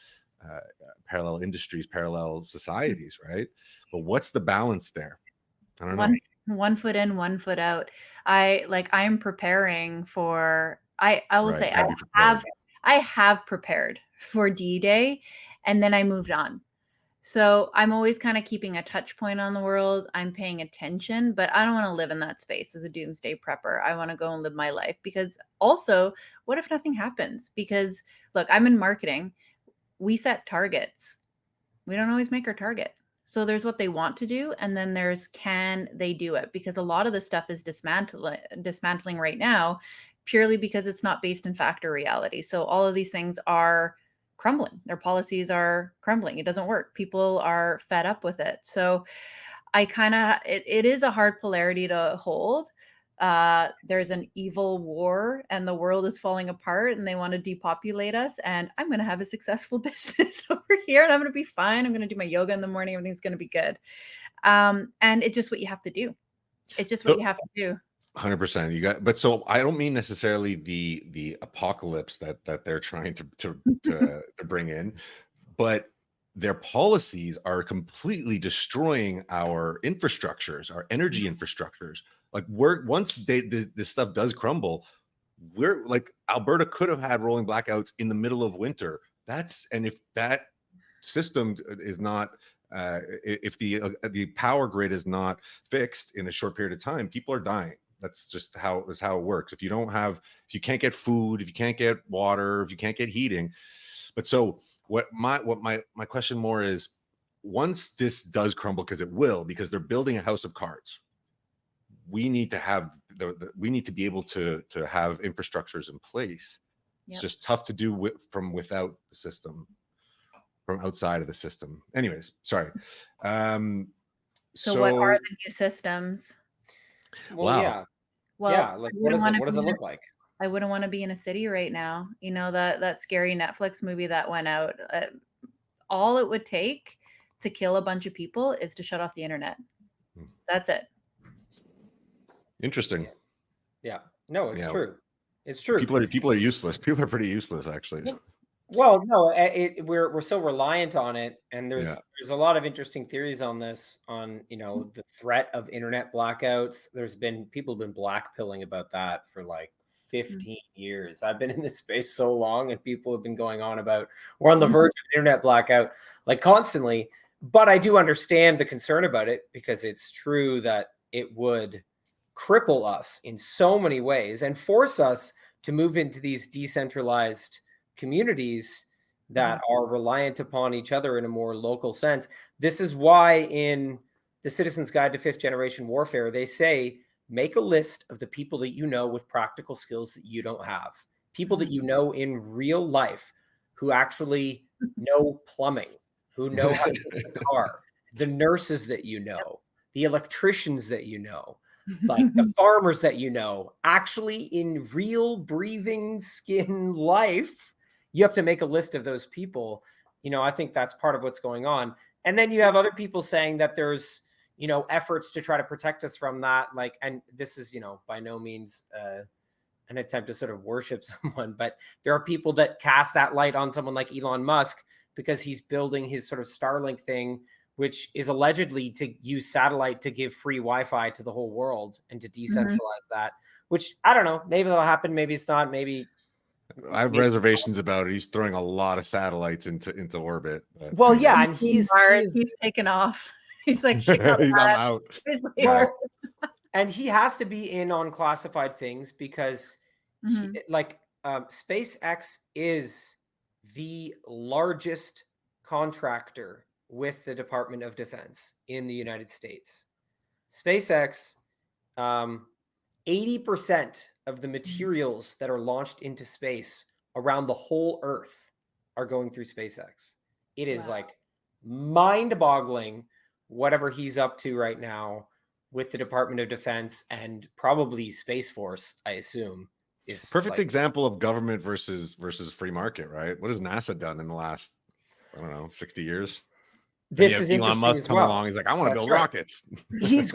industries, parallel societies, right? But what's the balance there? I don't know. One foot in, one foot out. I'm preparing for, I will Right. say Gotta be prepared. I have prepared for D-Day, and then I moved on. So I'm always kind of keeping a touch point on the world. I'm paying attention, but I don't want to live in that space as a doomsday prepper. I want to go and live my life, because also, what if nothing happens? Because look, I'm in marketing. We set targets. We don't always make our target. So there's what they want to do, and then there's, can they do it? Because a lot of the stuff is dismantling right now, purely because it's not based in fact or reality. So all of these things are crumbling. Their policies are crumbling. It doesn't work. People are fed up with it. So I kind of, it is a hard polarity to hold. There's an evil war and the world is falling apart and they want to depopulate us. And I'm going to have a successful business over here and I'm going to be fine. I'm going to do my yoga in the morning. Everything's going to be good. And it's just what you have to do. It's just what you have to do. 100%. You got, but so I don't mean necessarily the apocalypse that they're trying to bring in, but their policies are completely destroying our infrastructures, our energy infrastructures. Like, once this stuff does crumble, we're like, Alberta could have had rolling blackouts in the middle of winter. And if that system is not, if the power grid is not fixed in a short period of time, people are dying. That's just how it works. If you can't get food, if you can't get water, if you can't get heating. But so what my question more is, once this does crumble, because it will, because they're building a house of cards, we need to have we need to be able to have infrastructures in place. It's Yep. just tough to do from without the system, from outside of the system. Anyways, sorry. So what are the new systems? Well, wow. yeah. Well, Yeah, like what does it look like? I wouldn't want to be in a city right now. You know, that scary Netflix movie that went out. All it would take to kill a bunch of people is to shut off the internet. That's it. Interesting. Yeah. No, it's Yeah. true. It's true. People are useless. People are pretty useless, actually. Well, no, we're so reliant on it, and Yeah. there's a lot of interesting theories on this, on the threat of internet blackouts. There's been people have been blackpilling about that for like Mm. 15 years. I've been in this space so long, and people have been going on about we're on the verge of internet blackout like constantly. But I do understand the concern about it because it's true that it would cripple us in so many ways and force us to move into these decentralized communities that are reliant upon each other in a more local sense. This is why in the Citizen's Guide to Fifth Generation Warfare, they say, make a list of the people that you know with practical skills that you don't have. People that you know in real life who actually know plumbing, who know how to fix a car, the nurses that you know, the electricians that you know, like the farmers that you know, actually in real breathing skin life, you have to make a list of those people. I think that's part of what's going on. And then you have other people saying that there's, efforts to try to protect us from that. Like, and this is, by no means an attempt to sort of worship someone, but there are people that cast that light on someone like Elon Musk because he's building his sort of Starlink thing, which is allegedly to use satellite to give free Wi-Fi to the whole world and to decentralize that, which I don't know, maybe that'll happen. Maybe it's not. Maybe. I have reservations about it. He's throwing a lot of satellites into orbit. But, Well, yeah, and he's taken off. He's like, I'm out. Well, and he has to be in on classified things because SpaceX is the largest contractor with the Department of Defense in the United States. SpaceX, 80% of the materials that are launched into space around the whole Earth are going through SpaceX. It is like mind-boggling whatever he's up to right now with the Department of Defense and probably Space Force, I assume. Is perfect example of government versus free market, right? What has NASA done in the last, I don't know, 60 years? This is Elon interesting Musk as come well. along. He's like, I want to build rockets. He's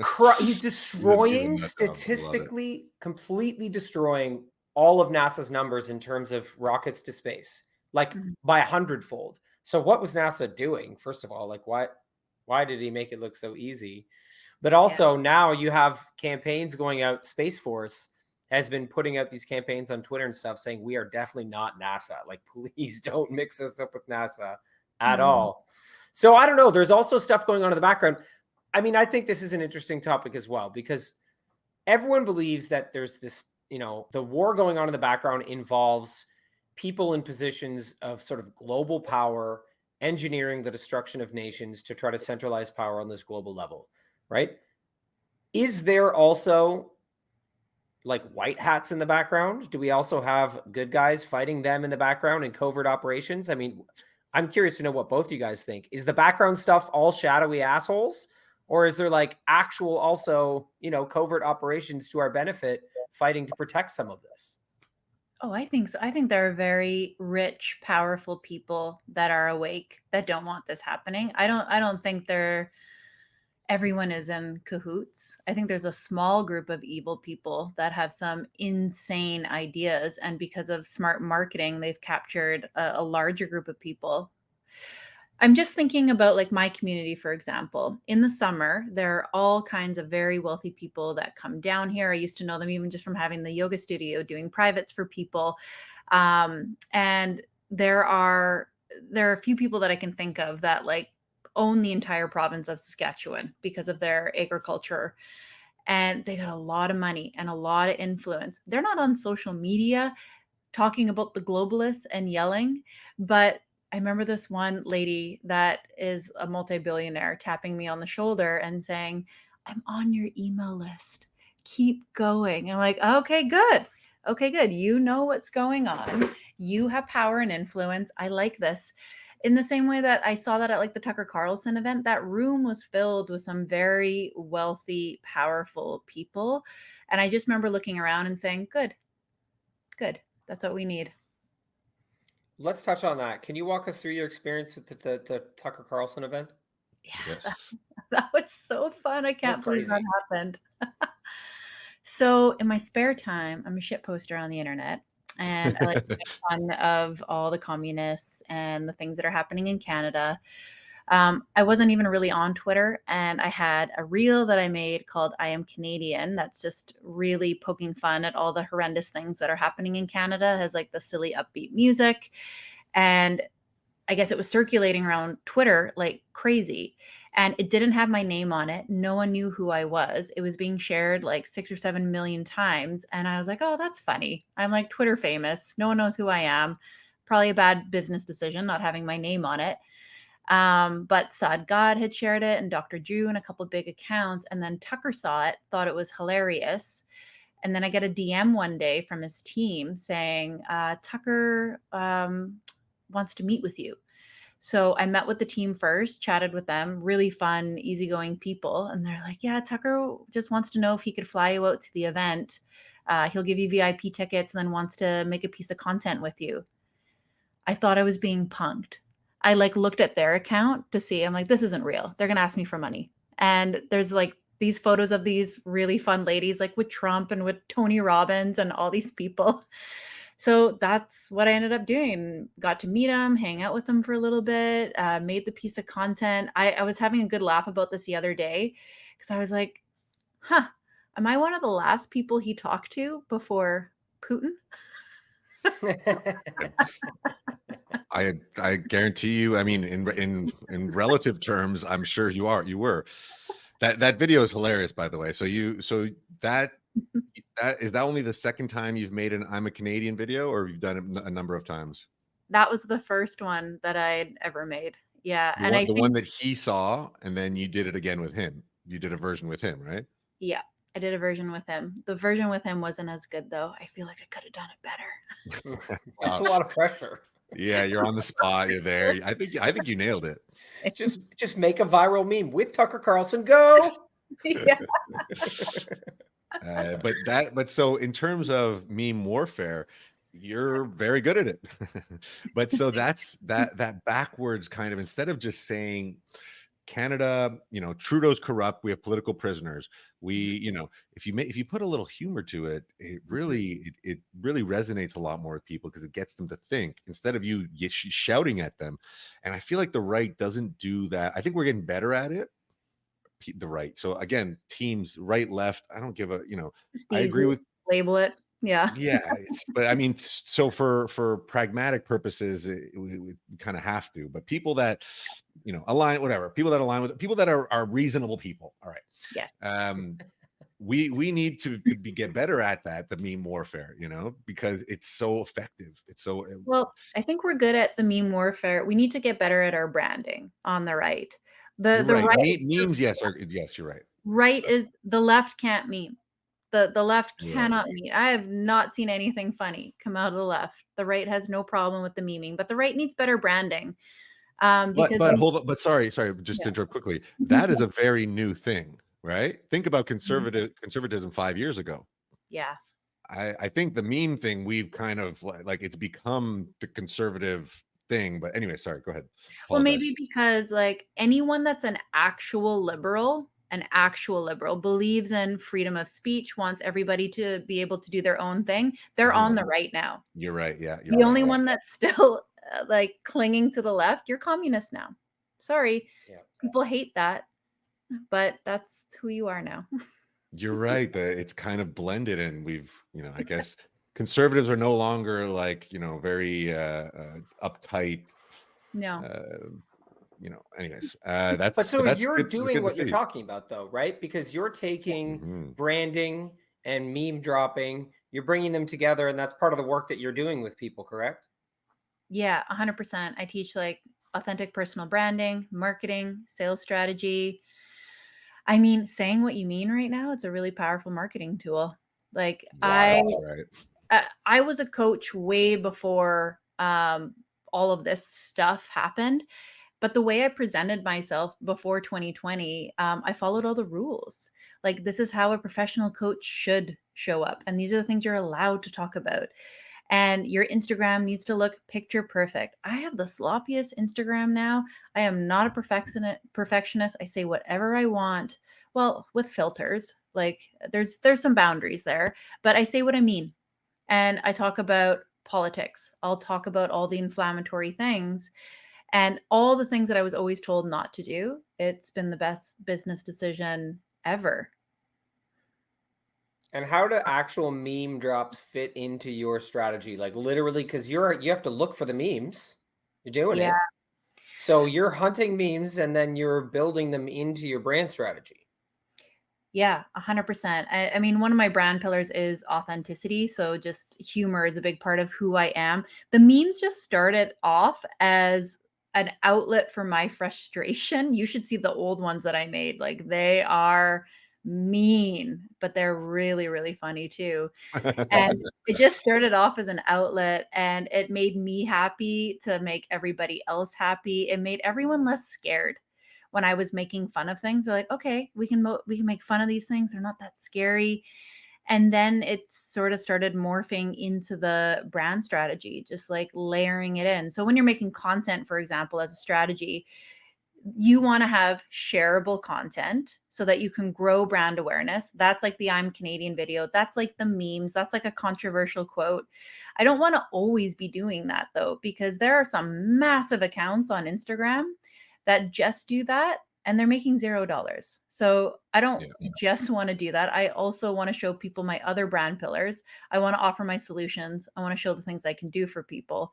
destroying statistically, completely destroying all of NASA's numbers in terms of rockets to space, like by 100-fold. So what was NASA doing? First of all, like why did he make it look so easy? But also now you have campaigns going out. Space Force has been putting out these campaigns on Twitter and stuff saying we are definitely not NASA. Like, please don't mix us up with NASA at all. So I don't know. There's also stuff going on in the background. I mean, I think this is an interesting topic as well, because everyone believes that there's this, the war going on in the background involves people in positions of sort of global power, engineering the destruction of nations to try to centralize power on this global level, right? Is there also like white hats in the background? Do we also have good guys fighting them in the background in covert operations? I mean, I'm curious to know what both you guys think. Is the background stuff all shadowy assholes? Or is there like actual also, covert operations to our benefit fighting to protect some of this? Oh, I think so. I think there are very rich, powerful people that are awake that don't want this happening. I don't think everyone is in cahoots. I think there's a small group of evil people that have some insane ideas, and because of smart marketing, they've captured a larger group of people. I'm just thinking about like my community, for example. In the summer, there are all kinds of very wealthy people that come down here. I used to know them even just from having the yoga studio, doing privates for people. And there are a few people that I can think of that like own the entire province of Saskatchewan because of their agriculture. And they got a lot of money and a lot of influence. They're not on social media talking about the globalists and yelling, but I remember this one lady that is a multi-billionaire tapping me on the shoulder and saying, I'm on your email list. Keep going. I'm like, okay, good. Okay, good. You know what's going on. You have power and influence. I like this. In the same way that I saw that at like the Tucker Carlson event, that room was filled with some very wealthy, powerful people. And I just remember looking around and saying, good, good. That's what we need. Let's touch on that. Can you walk us through your experience with the Tucker Carlson event? Yeah, Yes. that was so fun. I can't believe that happened. So in my spare time, I'm a shit poster on the internet. and I like to make fun of all the communists and the things that are happening in Canada. I wasn't even really on Twitter, and I had a reel that I made called I Am Canadian. That's just really poking fun at all the horrendous things that are happening in Canada. It has like the silly upbeat music. And I guess it was circulating around Twitter like crazy. And it didn't have my name on it. No one knew who I was. It was being shared like 6 or 7 million times. And I was like, oh, that's funny. I'm like Twitter famous. No one knows who I am. Probably a bad business decision not having my name on it. But Sad God had shared it, and Dr. Drew and a couple big accounts. And then Tucker saw it, thought it was hilarious. And then I get a DM one day from his team saying, Tucker wants to meet with you. So I met with the team first, chatted with them, really fun, easygoing people. And they're like, yeah, Tucker just wants to know if he could fly you out to the event. He'll give you VIP tickets and then wants to make a piece of content with you. I thought I was being punked. I like looked at their account to see, I'm like, this isn't real. They're going to ask me for money. And there's like these photos of these really fun ladies, like with Trump and with Tony Robbins and all these people. So that's what I ended up doing. Got to meet him, hang out with him for a little bit, made the piece of content. I was having a good laugh about this the other day because I was like, huh, am I one of the last people he talked to before Putin? I guarantee you. I mean, in relative terms, I'm sure you were. That video is hilarious, by the way. So that is that only the second time you've made an I'm a Canadian video, or you've done it a number of times? That was the first one that I'd ever made. Yeah. And I The think, one that he saw, and then you did it again with him. You did a version with him, right? yeah, I did a version with him. The version with him wasn't as good though. I feel like I could have done it better. That's a lot of pressure. Yeah, you're on the spot. You're there. I think you nailed it. Just make a viral meme with Tucker Carlson. Go. Yeah. But so in terms of meme warfare, you're very good at it. But so that's that backwards kind of, instead of just saying Canada, Trudeau's corrupt, we have political prisoners. If you put a little humor to it, it really resonates a lot more with people because it gets them to think instead of you shouting at them. And I feel like the right doesn't do that. I think we're getting better at it. The right. So again, teams right, left. I don't give a. Just I agree with. label it. Yeah. Yeah, but I mean, so for pragmatic purposes, we kind of have to. But people that align, whatever, people that align with people that are reasonable people. All right. Yes. We need to get better at that, the meme warfare, because it's so effective. It's so Well, I think we're good at the meme warfare. We need to get better at our branding on the right. The right. right Memes, yes, you're right. Right is the left can't meme. The left Right. cannot meme. I have not seen anything funny come out of the left. The right has no problem with the memeing, but the right needs better branding. Because But hold on, but sorry, just to Yeah. interrupt quickly. That is a very new thing, right? Think about conservatism 5 years ago. yeah. I think the meme thing, we've kind of like it's become the conservative thing. But anyway, sorry, go ahead. Well, Apologize. maybe because like anyone that's an actual liberal believes in freedom of speech, wants everybody to be able to do their own thing. They're on the right now. You're right. Yeah. The only one that's still like clinging to the left, you're communist now. Sorry. Yeah. People hate that, but that's who you are now. You're right. It's kind of blended, and we've, I guess conservatives are no longer like, very uptight. No. Anyways, But so you're good doing what you're see. talking about though, right? Because you're taking branding and meme dropping, you're bringing them together, and that's part of the work that you're doing with people, correct? Yeah, 100%. I teach like authentic personal branding, marketing, sales strategy. I mean, saying what you mean right now, it's a really powerful marketing tool. Like Yeah, that's right. I was a coach way before all of this stuff happened. But the way I presented myself before 2020, I followed all the rules. Like, this is how a professional coach should show up. And these are the things you're allowed to talk about. And your Instagram needs to look picture perfect. I have the sloppiest Instagram now. I am not a perfectionist. I say whatever I want. Well, with filters, like there's some boundaries there, but I say what I mean. And I talk about politics. I'll talk about all the inflammatory things and all the things that I was always told not to do. It's been the best business decision ever. And how do actual meme drops fit into your strategy? Like literally, because you have to look for the memes. You're doing Yeah. it. So you're hunting memes and then you're building them into your brand strategy. Yeah, 100%. I mean, one of my brand pillars is authenticity. So just humor is a big part of who I am. The memes just started off as an outlet for my frustration. You should see the old ones that I made. Like they are mean, but they're really, really funny too. And it just started off as an outlet and it made me happy to make everybody else happy. It made everyone less scared. When I was making fun of things, they're like, okay, we can make fun of these things. They're not that scary. And then it sort of started morphing into the brand strategy, just like layering it in. So when you're making content, for example, as a strategy, you want to have shareable content so that you can grow brand awareness. That's like the I'm Canadian video. That's like the memes. That's like a controversial quote. I don't want to always be doing that though, because there are some massive accounts on Instagram that just do that and they're making $0. So I don't just want to do that. I also want to show people my other brand pillars. I want to offer my solutions. I want to show the things I can do for people.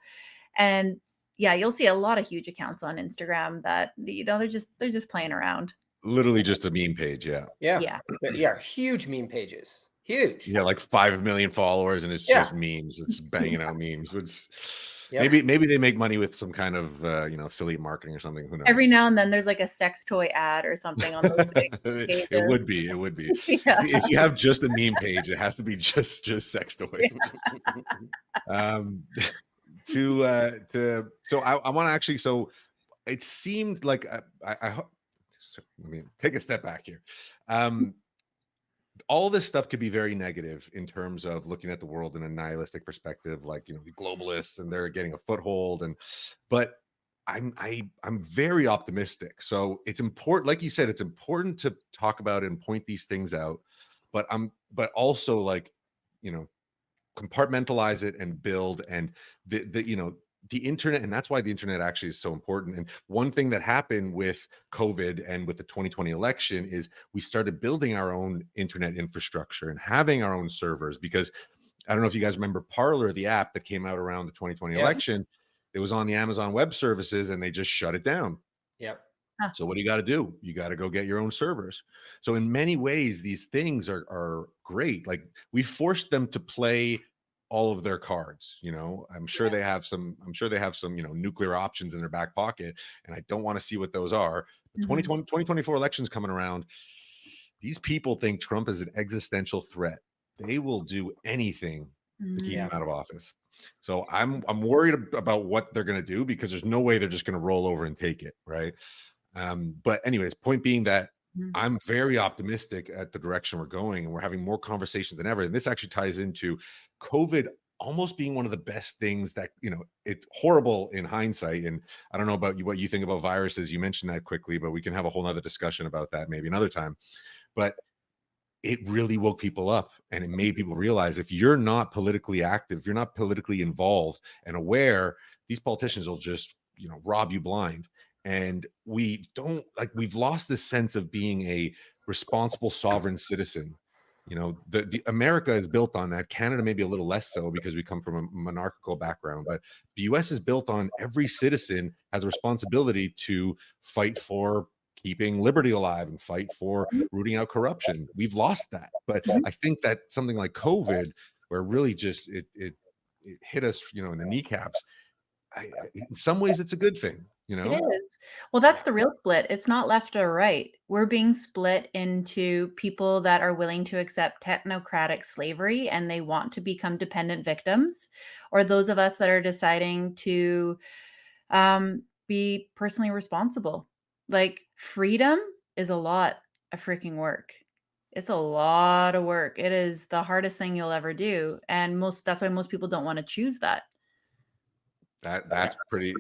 And yeah, you'll see a lot of huge accounts on Instagram that, they're just playing around. Literally just a meme page. Yeah. Yeah. Huge meme pages. Huge. Yeah, like 5 million followers, and it's just memes. It's banging out memes. Which maybe they make money with some kind of affiliate marketing or something. Who knows? Every now and then there's like a sex toy ad or something on those big pages. It would be. Yeah. If you have just a meme page, it has to be just sex toys. So I want to actually. So it seemed like I let me take a step back here. All this stuff could be very negative in terms of looking at the world in a nihilistic perspective, like the globalists and they're getting a foothold. But I'm very optimistic. So it's important, like you said, it's important to talk about it and point these things out. But also like compartmentalize it and build and the internet, and that's why the internet actually is so important. And one thing that happened with COVID and with the 2020 election is we started building our own internet infrastructure and having our own servers, because I don't know if you guys remember Parler, the app that came out around the 2020 election. It was on the Amazon Web Services and they just shut it down. Yep. So what do? You got to go get your own servers. So in many ways, these things are great. Like we forced them to play all of their cards. I'm sure they have some nuclear options in their back pocket, and I don't want to see what those are. The 2024 elections coming around. These people think Trump is an existential threat. They will do anything to keep him out of office. So I'm worried about what they're going to do, because there's no way they're just going to roll over and take it, right? But anyways, point being that I'm very optimistic at the direction we're going, and we're having more conversations than ever. And this actually ties into COVID almost being one of the best things that, it's horrible in hindsight. And I don't know about you, what you think about viruses. You mentioned that quickly, but we can have a whole nother discussion about that maybe another time. But it really woke people up, and it made people realize if you're not politically active, if you're not politically involved and aware, these politicians will just, rob you blind. And we've lost this sense of being a responsible sovereign citizen. The America is built on that. Canada maybe a little less so, because we come from a monarchical background, but the US is built on every citizen has a responsibility to fight for keeping liberty alive and fight for rooting out corruption. We've lost that. But I think that something like COVID, where really just it hit us, in the kneecaps, in some ways it's a good thing. It is. Well, that's the real split. It's not left or right. We're being split into people that are willing to accept technocratic slavery and they want to become dependent victims, or those of us that are deciding to be personally responsible. Like freedom is a lot of freaking work. It's a lot of work. It is the hardest thing you'll ever do. And that's why most people don't want to choose that. That's pretty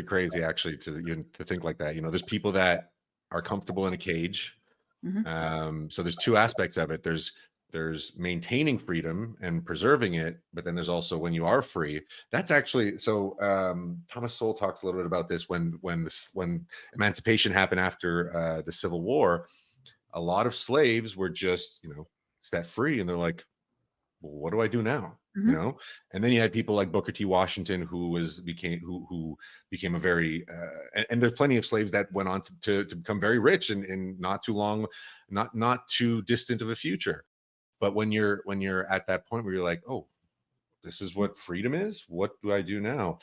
crazy, actually, to think like that. There's people that are comfortable in a cage. So there's two aspects of it. There's there's maintaining freedom and preserving it, but then there's also when you are free. That's actually so. Thomas Sowell talks a little bit about this when emancipation happened after the Civil War. A lot of slaves were just set free, and they're like, well, what do I do now? Mhm. And then you had people like Booker T. Washington, who became a very and there's plenty of slaves that went on to become very rich in not too long, not too distant of a future. But when you're at that point where you're like, oh, this is what freedom is, what do I do now?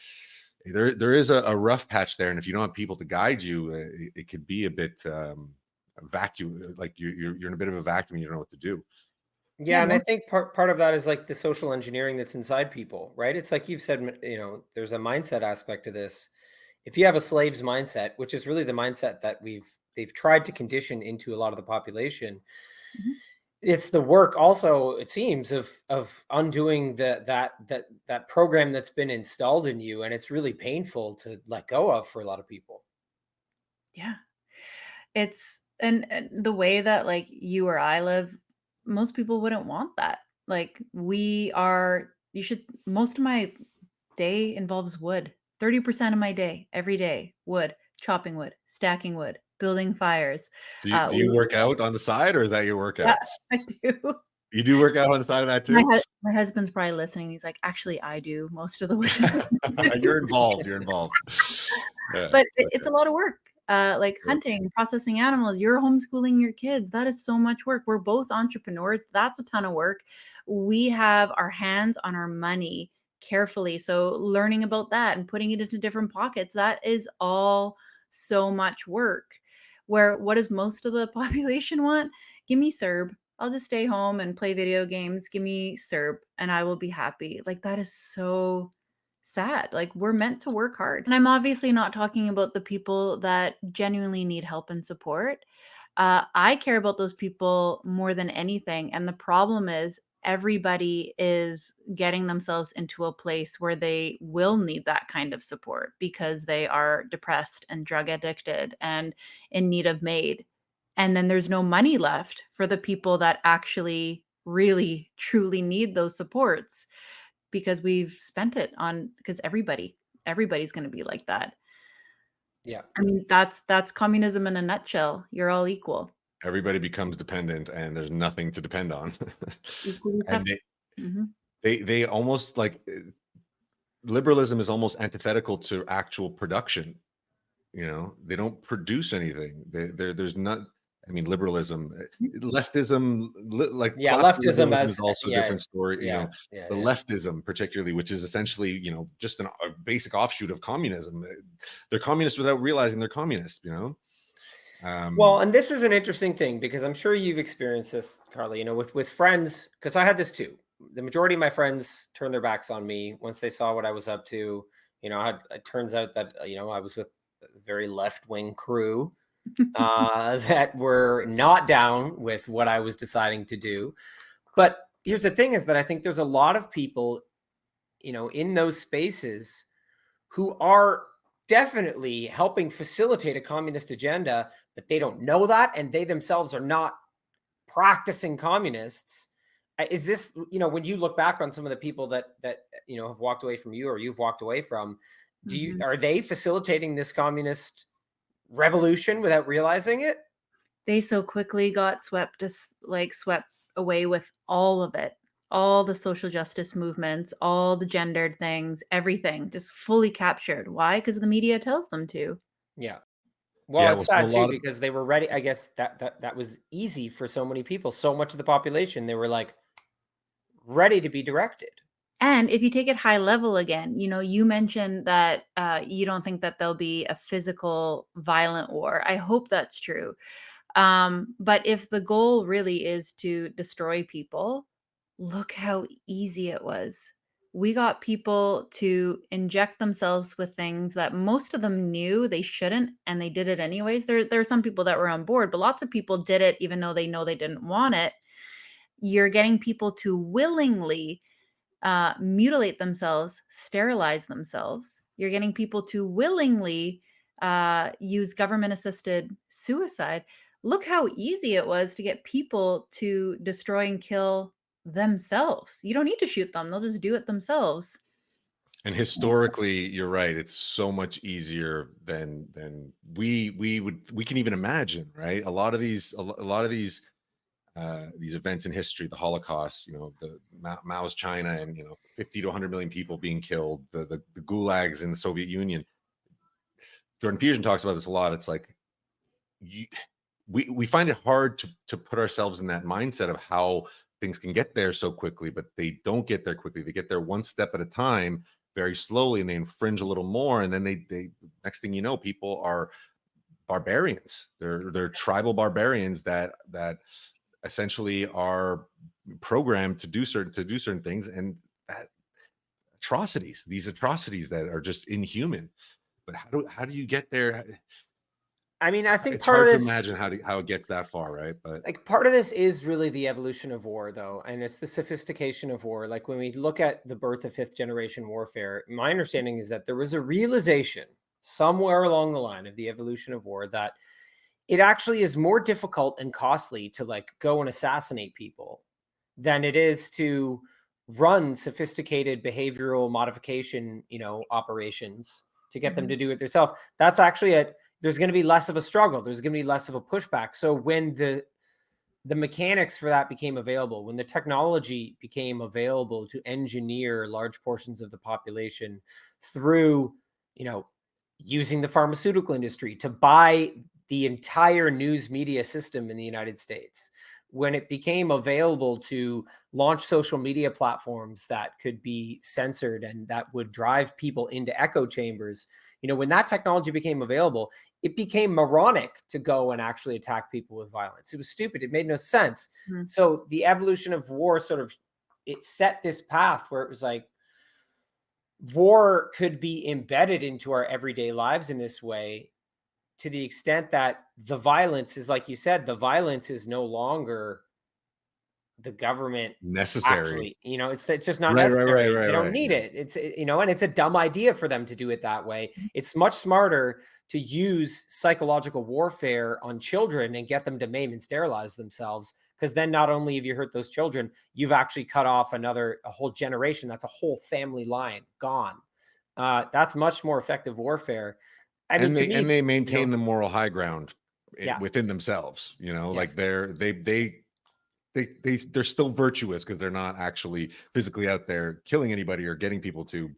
There is a rough patch there, and if you don't have people to guide you, it could be a bit a vacuum, like you're in a bit of a vacuum, you don't know what to do. Yeah, Yeah, and I most think part of that is like the social engineering that's inside people, right? It's like you've said, there's a mindset aspect to this. If you have a slave's mindset, which is really the mindset that they've tried to condition into a lot of the population, mhm. it's the work also, it seems, of undoing that program that's been installed in you, and it's really painful to let go of for a lot of people. Yeah. It's and the way that like you or I live, most people wouldn't want that. Like we are you should most of my day involves wood. 30% of my day, every day, wood, chopping wood, stacking wood, building fires. Do you We work out on the side, or is that your Yeah, workout? I do. You do work out on the side of that My too? my husband's probably listening. He's like, "Actually, I do most of the way." You're involved. You're involved. Yeah. But it's Okay. a lot of work. Like Sure. hunting, processing animals, you're homeschooling your kids. That is so much work. We're both entrepreneurs. That's a ton of work. We have our hands on our money carefully. So learning about that and putting it into different pockets, that is all so much work. Where what does most of the population want? Give me Serb. I'll just stay home and play video games. Give me Serb and I will be happy. Like that is so sad. Like we're meant to work hard. And I'm obviously not talking about the people that genuinely need help and support. I care about those people more than anything. And the problem is, everybody is getting themselves into a place where they will need that kind of support because they are depressed and drug addicted and in need of aid. And then there's no money left for the people that actually really truly need those supports because we've spent it on because everybody's going to be like that. Yeah. I mean, that's communism in a nutshell. You're all equal, Everybody becomes dependent, and there's nothing to depend on. equally And suffer. Mhm. they almost like liberalism is almost antithetical to actual production. They don't produce anything. There's not. I mean, liberalism, leftism, like Yeah, classical leftism liberalism is as also a yeah, different story. yeah, yeah, The yeah. leftism, particularly, which is essentially, just a basic offshoot of communism. They're communists without realizing they're communists. Well, Um, and this is an interesting thing because I'm sure you've experienced this, Carly, with friends, because I had this too. The majority of my friends turned their backs on me once they saw what I was up to. It turns out that, I was with a very left-wing crew that were not down with what I was deciding to do. But here's the thing is that I think there's a lot of people, in those spaces who are definitely helping facilitate a communist agenda, but they don't know that, and they themselves are not practicing communists. Is this, when you look back on some of the people that have walked away from you or you've walked away from, Mhm. are they facilitating this communist revolution without realizing it? They so quickly got swept away with all of it. All the social justice movements, all the gendered things, everything just fully captured. Why? Because the media tells them to. Yeah. Well, yeah, it's well, so a sad too lot of because they were ready. I guess that was easy for so many people. So much of the population, they were like ready to be directed. And if you take it high level again, you mentioned that you don't think that there'll be a physical, violent war. I hope that's true. But if the goal really is to destroy people, look how easy it was. We got people to inject themselves with things that most of them knew they shouldn't, and they did it anyways. There are some people that were on board, but lots of people did it even though they know they didn't want it. You're getting people to willingly mutilate themselves, sterilize themselves. You're getting people to willingly use government assisted suicide. look how easy it was to get people to destroy and kill themselves. You don't need to shoot them. They'll just do it themselves. And historically, you're right. It's so much easier than we can even imagine, right? A lot of these events in history, the Holocaust, the Mao's China, and 50 to 100 million people being killed, the gulags in the Soviet Union. Jordan Peterson talks about this a lot. It's like we find it hard to put ourselves in that mindset of how things can get there so quickly, but they don't get there quickly. They get there one step at a time, very slowly, and they infringe a little more, and then they next thing you know, people are barbarians. They're tribal barbarians that essentially are programmed to do certain things, and that these atrocities that are just inhuman. But how do you get there? I mean, I think It's part of hard to this, imagine how it gets that far, right? But like, part of this is really the evolution of war, though, and it's the sophistication of war. Like, when we look at the birth of fifth generation warfare, my understanding is that there was a realization somewhere along the line of the evolution of war that it actually is more difficult and costly to, like, go and assassinate people than it is to run sophisticated behavioral modification, operations to get them to do it themselves. That's actually there's going to be less of a struggle. There's going to be less of a pushback. So when the mechanics for that became available, when the technology became available to engineer large portions of the population through, using the pharmaceutical industry to buy the entire news media system in the United States, when it became available to launch social media platforms that could be censored and that would drive people into echo chambers, when that technology became available, it became moronic to go and actually attack people with violence. It was stupid. It made no sense. Mhm. So the evolution of war it set this path where it was like, war could be embedded into our everyday lives in this way, to the extent that the violence is, like you said, the violence is no longer the government necessary. actually, it's just not Right, right, right, necessary. right, They don't right. need Yeah. it. And it's a dumb idea for them to do it that way. It's much smarter to use psychological warfare on children and get them to maim and sterilize themselves. Because then not only have you hurt those children, you've actually cut off a whole generation. That's a whole family line gone. That's much more effective warfare. I mean, And to me, they maintain the moral high ground yeah, within themselves, like yes, they're still virtuous because they're not actually physically out there killing anybody or getting people to,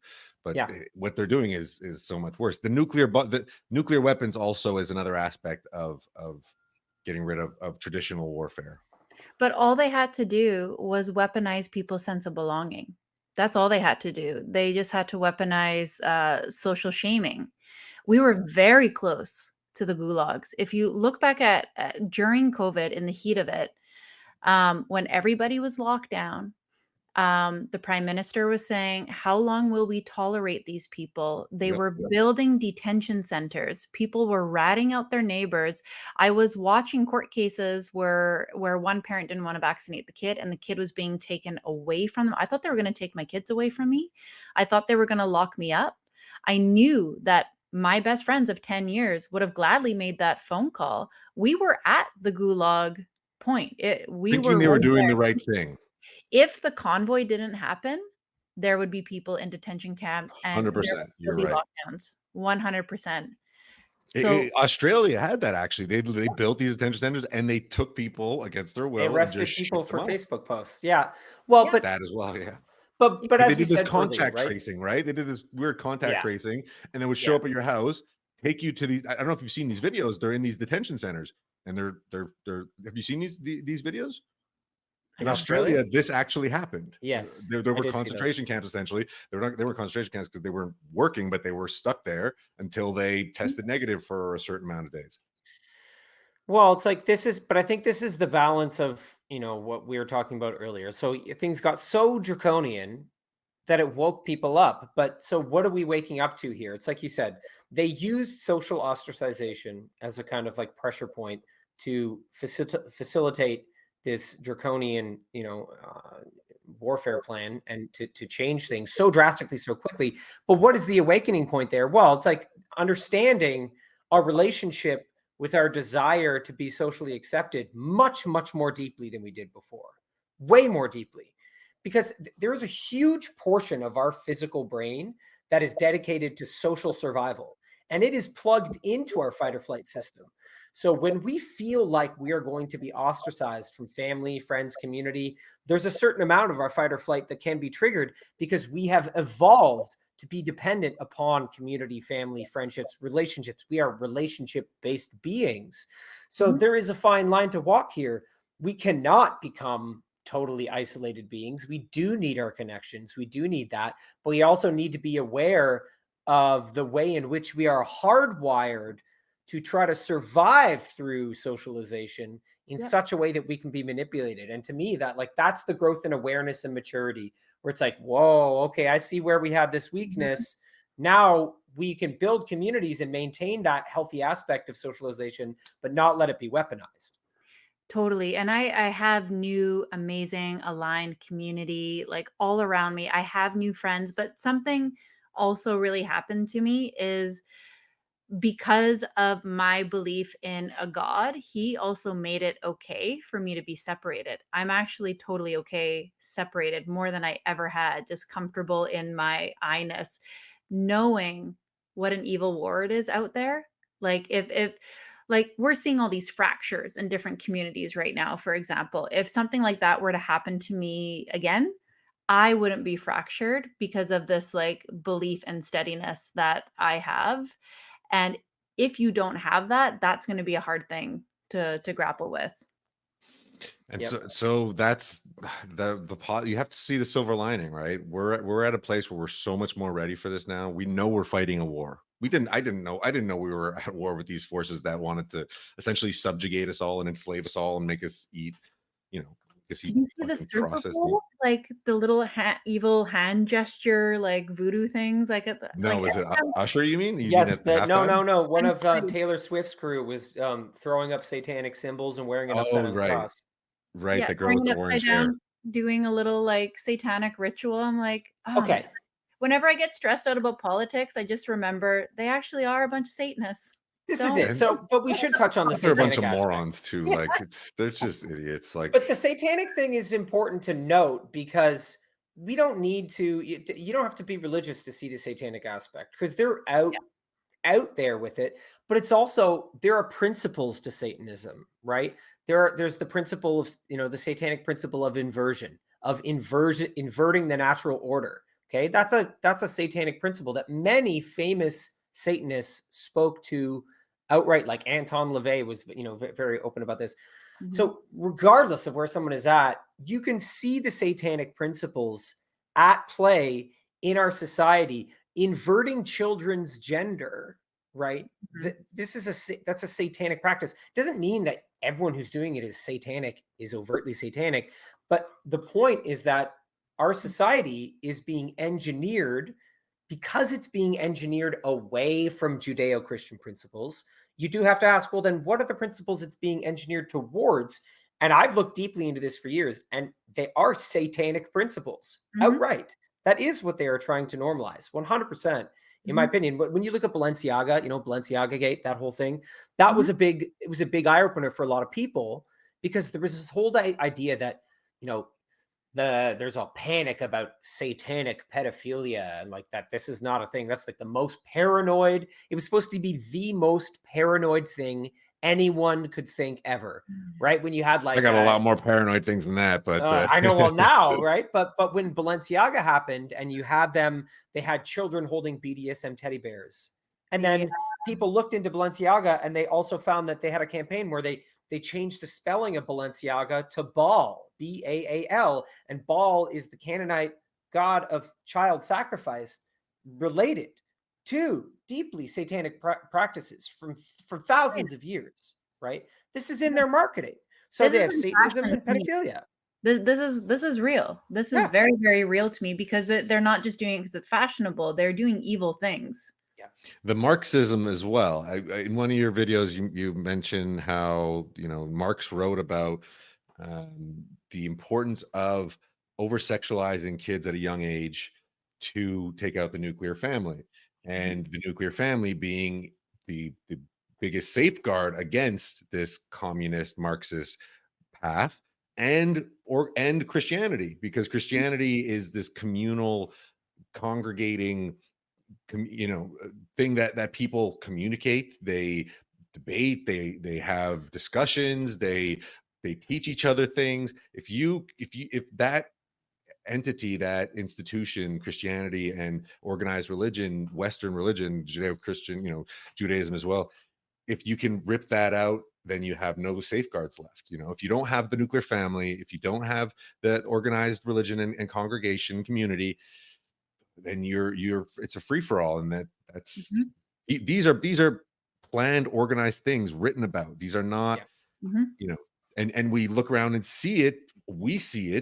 but yeah. what they're doing is so much worse. The nuclear weapons also is another aspect of getting rid of traditional warfare. But all they had to do was weaponize people's sense of belonging. That's all they had to do. They just had to weaponize social shaming. We were very close to the gulags. If you look back at during COVID, in the heat of it, when everybody was locked down, the prime minister was saying, how long will we tolerate these people? They Yep. were building detention centers. People were ratting out their neighbors. I was watching court cases where one parent didn't want to vaccinate the kid and the kid was being taken away from them. I thought they were going to take my kids away from me. I thought they were going to lock me up. I knew that my best friends of 10 years would have gladly made that phone call. We were at the gulag point. We Thinking were they were right doing there. the right thing. If the convoy didn't happen, there would be people in detention camps and there 100%. would still You're be right. lockdowns. 100%. So Australia had that actually. They built these detention centers and they took people against their They will and arrested just people shipped them for out. Facebook posts. Yeah. Well, yeah, That as well, yeah. but But they as we did this said earlier, contact right? tracing, right? They did this weird contact Yeah. tracing and then would show Yeah. up at your house, take you to these. I don't know if you've seen these videos. They're in these detention centers and they're have you seen these videos? In Australia, this actually happened. Yes, There I were did see those. concentration camps essentially. They were concentration camps because they weren't working, but they were stuck there until they tested negative for a certain amount of days. Well, it's like but I think this is the balance of, what we were talking about earlier. So things got so draconian that it woke people up. But so what are we waking up to here? It's like you said, they used social ostracization as a kind of like pressure point to facilitate this draconian, warfare plan and to change things so drastically, so quickly. But what is the awakening point there? Well, it's like understanding our relationship with our desire to be socially accepted much, much more deeply than we did before, way more deeply, because there is a huge portion of our physical brain that is dedicated to social survival, and it is plugged into our fight or flight system. So when we feel like we are going to be ostracized from family, friends, community, there's a certain amount of our fight or flight that can be triggered because we have evolved to be dependent upon community, family, friendships, relationships. We are relationship-based beings. So Mhm. there is a fine line to walk here. We cannot become totally isolated beings. We do need our connections. We do need that. But we also need to be aware of the way in which we are hardwired to try to survive through socialization in Yep. such a way that we can be manipulated. And to me, that's the growth in awareness and maturity, where it's like, whoa, okay, I see where we have this Mhm. weakness. Now we can build communities and maintain that healthy aspect of socialization, but not let it be weaponized. Totally. And I have new, amazing, aligned community like all around me. I have new friends, but something also really happened to me is because of my belief in a God, he also made it okay for me to be separated. I'm actually totally okay separated more than I ever had, just comfortable in my I-ness, knowing what an evil war it is out there. Like if like we're seeing all these fractures in different communities right now, for example. If something like that were to happen to me again, I wouldn't be fractured because of this like belief and steadiness that I have. And if you don't have that, that's gonna be a hard thing to grapple with. And Yep. so that's the pot. You have to see the silver lining, right? We're at a place where we're so much more ready for this now. We know we're fighting a war. I didn't know we were at war with these forces that wanted to essentially subjugate us all and enslave us all and make us eat, you know, just Did eat you see the fucking Super processed meat. Bowl? Like, the little evil hand gesture, like, voodoo things, like, at the No, like, was it every time Usher? You mean Yes, at the that no, halftime? no, no. One I'm of sorry. Taylor Swift's crew was throwing up satanic symbols and wearing an upside Oh, down right, cross. right. Yeah, The girl turning with the it upside orange hair. down, doing a little, like, satanic ritual. I'm like, "Oh, man." Okay, Whenever I get stressed out about politics, I just remember they actually are a bunch of Satanists. this is Don't it. And So, but we should touch on the they're a bunch satanic of aspect. morons too. Yeah. Like they're just idiots. Like But the satanic thing is important to note because we don't need to. You don't have to be religious to see the satanic aspect because they're out there with it. But it's also there are principles to Satanism, right? There's the principle of the satanic principle of inverting the natural order. Okay, that's a satanic principle that many famous Satanists spoke to outright. Like Anton LaVey was very open about this. Mhm. So regardless of where someone is at, you can see the satanic principles at play in our society, inverting children's gender, right? Mhm. That's a satanic practice. Doesn't mean that everyone who's doing it is overtly satanic, but the point is that our society is being engineered because it's being engineered away from Judeo-Christian principles. You do have to ask, well, then what are the principles it's being engineered towards? And I've looked deeply into this for years, and they are satanic principles Mhm. outright. That is what they are trying to normalize, 100%, in my Mhm. opinion. But when you look at Balenciaga, Balenciaga Gate, that whole thing, that was Mhm. a big eye opener for a lot of people because there was this whole idea that, you know, there's a panic about satanic pedophilia and like that this is not a thing. That's like the most paranoid. It was supposed to be the most paranoid thing anyone could think ever, right? When you had I like got a lot more paranoid things than that, but I know, well now, right? But when Balenciaga happened and you had them, they had children holding BDSM teddy bears. And Yeah. then people looked into Balenciaga and they also found that they had a campaign where they changed the spelling of Balenciaga to Baal, Baal, and Baal is the Canaanite god of child sacrifice related to deeply satanic practices from Yeah. thousands of years, right? This is in their marketing. So This they have isn't Satanism fashion and to me. pedophilia. This is real. This is Yeah. very, very real to me because they're not just doing it because it's fashionable. They're doing evil things. Yeah. the Marxism as well. In one of your videos, you mentioned how Marx wrote about the importance of over sexualizing kids at a young age to take out the nuclear family, Mhm. and the nuclear family being the biggest safeguard against this communist Marxist path, and Christianity, because Christianity is this communal, congregating, thing that people communicate, they debate, they have discussions, they teach each other things. If that entity, that institution, Christianity and organized religion, Western religion, Judeo-Christian, Judaism as well, if you can rip that out, then you have no safeguards left. If you don't have the nuclear family, if you don't have the organized religion and congregation community, then it's a free-for-all. And that's these are planned, organized things written about. These are not, and we look around and see it,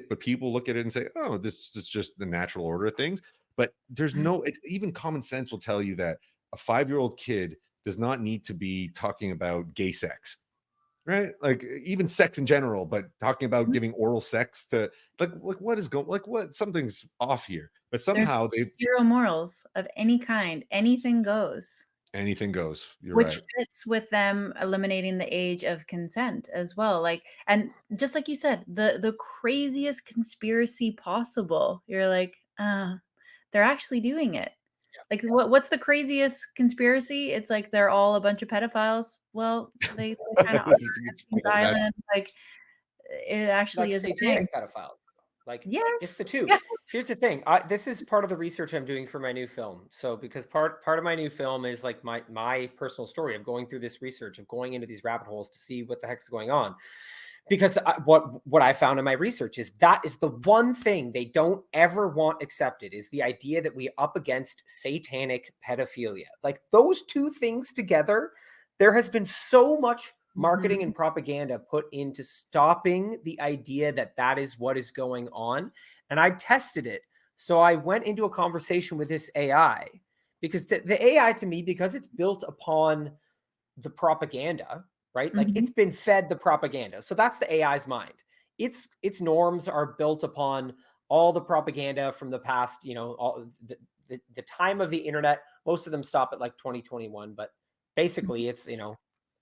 but people look at it and say, oh, this is just the natural order of things. But there's even common sense will tell you that a 5-year-old kid does not need to be talking about gay sex, right? Like, even sex in general, but talking about giving oral sex to, like what is going, what, something's off here. But somehow There's zero morals of any kind. Anything goes. Anything goes. You're Which right. fits with them eliminating the age of consent as well. Like, and just like you said, the craziest conspiracy possible. You're like, they're actually doing it. Like, what's the craziest conspiracy? It's like they're all a bunch of pedophiles. Well, they kind of are. Like, it actually is satanic pedophiles. Like, yes, it's the two. Yes. Here's the thing. This is part of the research I'm doing for my new film. So, because part of my new film is like my personal story of going through this research, of going into these rabbit holes to see what the heck is going on. Because what I found in my research is that is the one thing they don't ever want accepted, is the idea that we up against satanic pedophilia. Like, those two things together, there has been so much marketing and propaganda put into stopping the idea that that is what is going on. And I tested it. So I went into a conversation with this AI, because the AI, to me, because it's built upon the propaganda, right? Like, it's been fed the propaganda. So that's the AI's mind. Its norms are built upon all the propaganda from the past, all the time of the internet. Most of them stop at like 2021, but basically it's,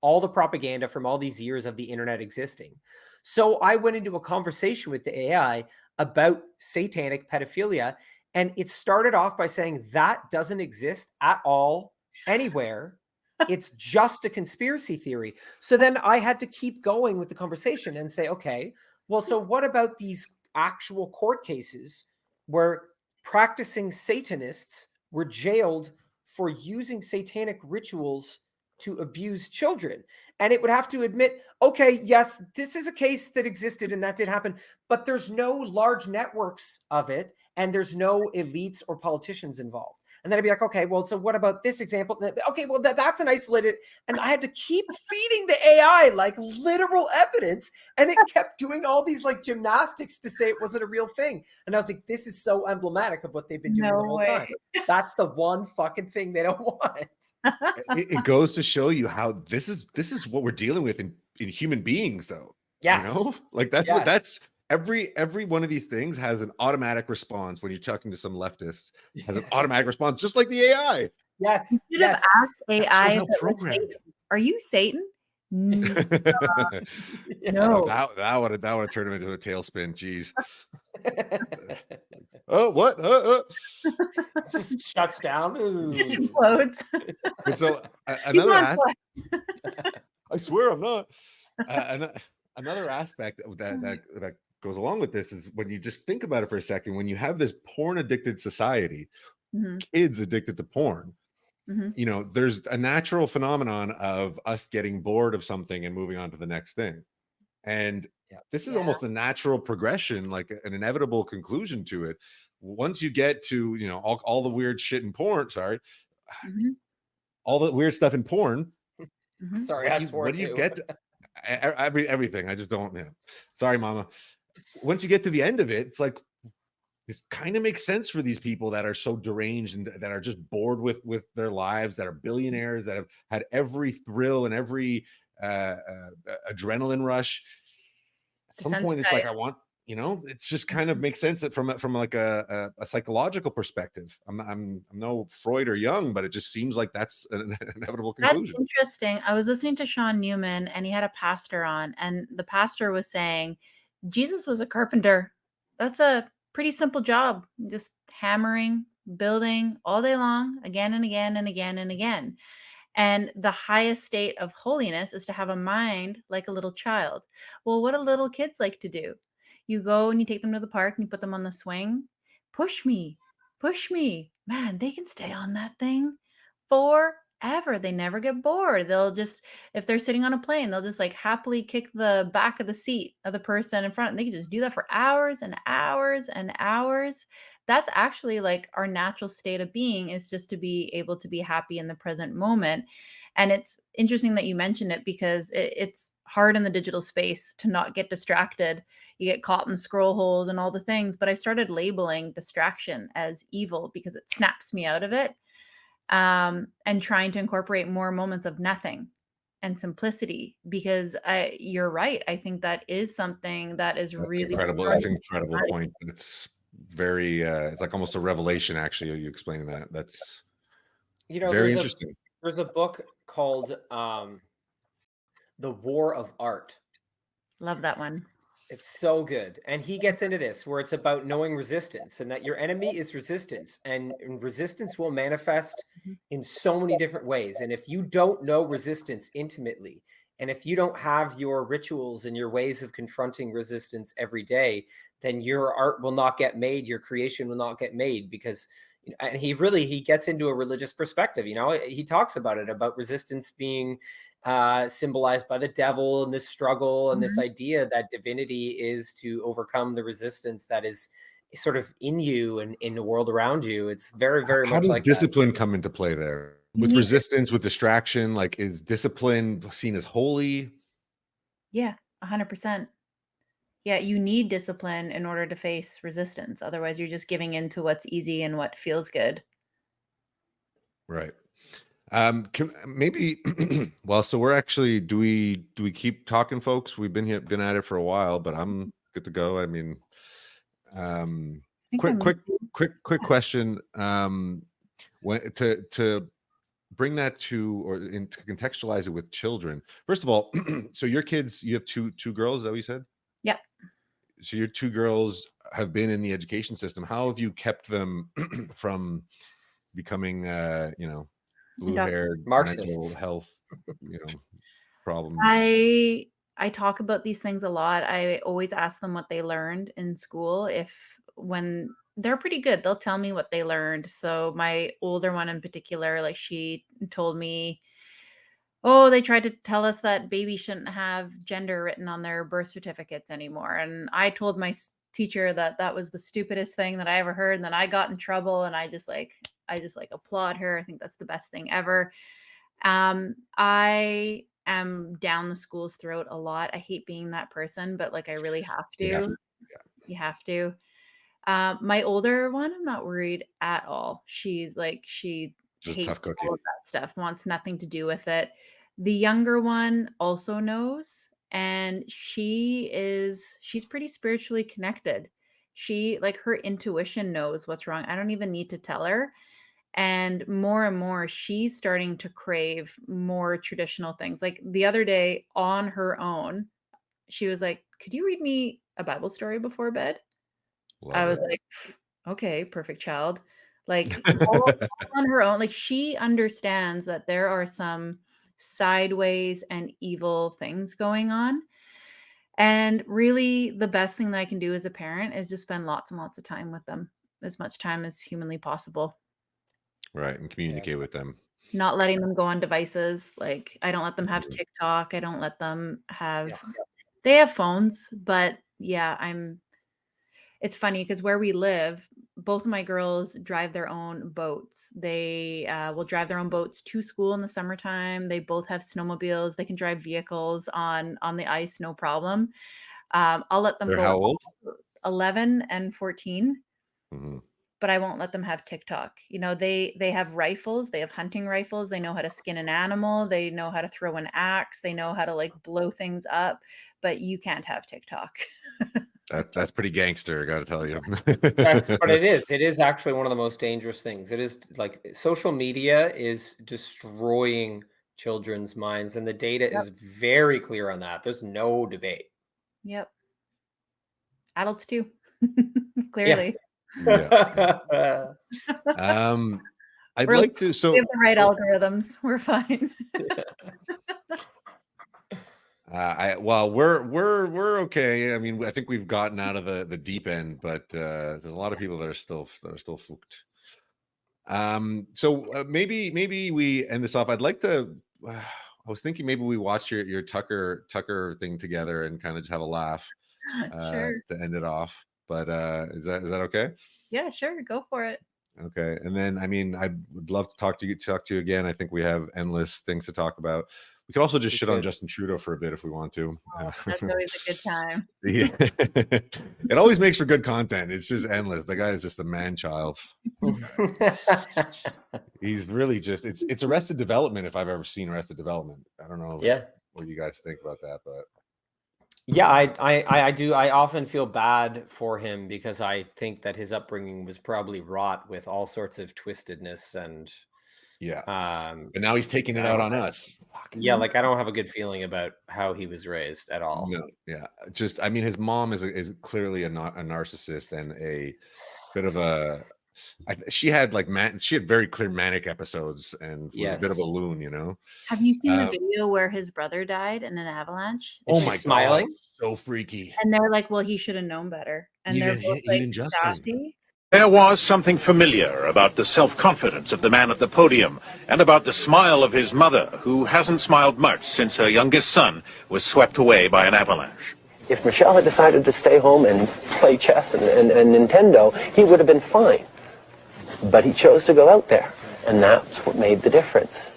all the propaganda from all these years of the internet existing. So I went into a conversation with the AI about satanic pedophilia, and it started off by saying that doesn't exist at all anywhere. It's just a conspiracy theory. So then I had to keep going with the conversation and say, okay, well, so what about these actual court cases where practicing Satanists were jailed for using satanic rituals to abuse children? And it would have to admit, okay, yes, this is a case that existed and that did happen, but there's no large networks of it, and there's no elites or politicians involved. And then I'd be like, okay, well, so what about this example? Okay, well, that's an isolated. And I had to keep feeding the AI like literal evidence, and it kept doing all these like gymnastics to say it wasn't a real thing. And I was like, this is so emblematic of what they've been doing the whole time. That's the one fucking thing they don't want. It goes to show you how this is what we're dealing with in human beings, though. Yes. Like that's every one of these things has an automatic response. When you're talking to some leftists, has an automatic response, just like the AI. Yes. You should have asked AI if it was Satan. Are you Satan? No. That would have turned him into a tailspin. Jeez. Oh, what? Just shuts down. Just implodes. And so another I swear I'm not. Another aspect of that goes along with this is, when you just think about it for a second, when you have this porn addicted society, kids addicted to porn, there's a natural phenomenon of us getting bored of something and moving on to the next thing. And this is almost a natural progression, like an inevitable conclusion to it. Once you get to, all the weird shit in porn, all the weird stuff in porn. Sorry, I swore what do you get to? Everything. I just don't. Sorry, mama. Once you get to the end of it, it's like, this kind of makes sense for these people that are so deranged and that are just bored with their lives, that are billionaires, that have had every thrill and every adrenaline rush. At some point, it's like, I want it's just kind of makes sense that from like a psychological perspective. I'm no Freud or Jung, but it just seems like that's an inevitable That's conclusion. interesting. I was listening to Sean Newman, and he had a pastor on, and the pastor was saying Jesus was a carpenter. That's a pretty simple job, just hammering, building all day long, again and again and again and again. And the highest state of holiness is to have a mind like a little child. Well, what do little kids like to do? You go and you take them to the park and you put them on the swing. Push me, push me. Man, they can stay on that thing forever. They never get bored. They'll just, if they're sitting on a plane, they'll just like happily kick the back of the seat of the person in front. And they can just do that for hours and hours and hours. That's actually like our natural state of being, is just to be able to be happy in the present moment. And it's interesting that you mentioned it, because it's hard in the digital space to not get distracted. You get caught in scroll holes and all the things. But I started labeling distraction as evil because it snaps me out of it, and trying to incorporate more moments of nothing and simplicity, because you're right. I think that is something that is That's really incredible. That's starting an to incredible rise. point. It's very it's like almost a revelation, actually, you explaining that. That's You know, very interesting. there's a book called The War of Art. Love that one. It's so good. And he gets into this where it's about knowing resistance, and that your enemy is resistance, and resistance will manifest Mhm. in so many different ways. And if you don't know resistance intimately, and if you don't have your rituals and your ways of confronting resistance every day, then your art will not get made, your creation will not get made. Because and he gets into a religious perspective. He talks about it, about resistance being symbolized by the devil, and this struggle, and this Mhm. idea that divinity is to overcome the resistance that is sort of in you and in the world around you. It's very, very How much does like that. discipline come into play there? You With need to, resistance, with distraction, like, is discipline seen as holy? yeah, 100%. Yeah, you need discipline in order to face resistance. Otherwise, you're just giving in to what's easy and what feels good. Right. Can maybe well, so we're actually do we keep talking, folks? We've been at it for a while, but I'm good to go. I mean, I think quick I'm quick easy. quick Yeah. question. When to bring that to, or to contextualize it with children. First of all, so your kids, you have two girls, is that what you said? Yep. So your two girls have been in the education system. How have you kept them from becoming Doc- blue-haired mental Marxists. health, you know, problem? I talk about these things a lot. I always ask them what they learned in school. If when they're pretty good, they'll tell me what they learned. So my older one in particular, like she told me, oh, they tried to tell us that babies shouldn't have gender written on their birth certificates anymore. And I told my teacher that that was the stupidest thing that I ever heard. And then I got in trouble, and I just like applaud her. I think that's the best thing ever. I am down the school's throat a lot. I hate being that person, but like I really have You have to. You have to. My older one, I'm not worried at all. She just a hates tough cookie. all of that stuff, wants nothing to do with it. The younger one also knows, and she's pretty spiritually connected. She, like, her intuition knows what's wrong. I don't even need to tell her. And more, she's starting to crave more traditional things. Like the other day on her own, she was like, "Could you read me a Bible story before bed?" I Love was it. like, "Okay, perfect child." Like, all on her own, like, she understands that there are some sideways and evil things going on, and really the best thing that I can do as a parent is just spend lots and lots of time with them, as much time as humanly possible. Right, and Yeah. communicate with them. Not letting them go on devices, like, I don't let them have Mhm. TikTok, I don't let them Yeah. have, they have phones, but yeah, it's funny because where we live, both of my girls drive their own boats. They, will drive their own boats to school in the summertime. They both have snowmobiles. They can drive vehicles on the ice, no problem. I'll let them They're go how on old? 11 and 14, Mhm. but I won't let them have TikTok. They have rifles, they have hunting rifles, they know how to skin an animal, they know how to throw an axe, they know how to like blow things up, but you can't have TikTok. That's pretty gangster, I gotta tell you. That's what it is. It is actually one of the most dangerous things. It is like social media is destroying children's minds, and the data Yep. is very clear on that. There's no debate. Yep. Adults too. Clearly. Yeah. I'd We're- like to. So We have the right algorithms. We're fine. well, we're okay. I mean, I think we've gotten out of the deep end, but there's a lot of people that are still fooked. So maybe we end this off. I'd like to. I was thinking maybe we watch your Tucker thing together and kind of just have a laugh Sure. to end it off. But is that okay? Yeah, sure. Go for it. Okay. And then, I mean, I would love to talk to you again. I think we have endless things to talk about. We could also just shit on Justin Trudeau for a bit if we want to. That's always a good time. Yeah. It always makes for good content. It's just endless. The guy is just a man child. He's really just, it's Arrested Development if I've ever seen Arrested Development. I don't know what you guys think about that, but yeah, I do. I often feel bad for him because I think that his upbringing was probably wrought with all sorts of twistedness and but now he's taking it out on us. Yeah, like I don't have a good feeling about how he was raised at all. No, yeah, just I mean, his mom is clearly a narcissist and a bit of a. She had very clear manic episodes and was a bit of a loon, you know. Have you seen the video where his brother died in an avalanche? Oh my God, so freaky. And they're like, "Well, he should have known better." And they're both like sassy. There was something familiar about the self-confidence of the man at the podium and about the smile of his mother, who hasn't smiled much since her youngest son was swept away by an avalanche. If Michelle had decided to stay home and play chess and Nintendo, he would have been fine. But he chose to go out there, and that's what made the difference.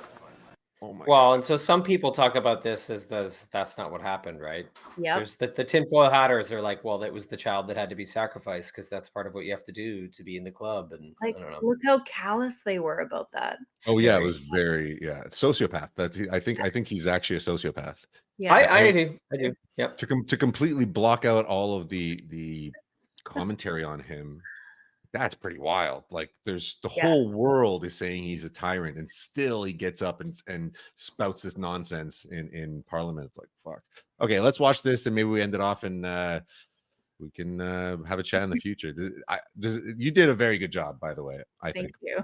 Well, and so some people talk about this as that's not what happened, right? Yeah. There's the tinfoil hatters are like, well, that was the child that had to be sacrificed because that's part of what you have to do to be in the club. And Like, I don't know. look how callous they were about that. Oh yeah, it was very sociopath. I think he's actually a sociopath. Yeah, I do. Yep. To completely block out all of the commentary on him. That's pretty wild. Like there's the whole world is saying he's a tyrant, and still he gets up and spouts this nonsense in Parliament. It's like, fuck. Okay, let's watch this and maybe we end it off and we can have a chat in the future. You did a very good job, by the way. Thank you.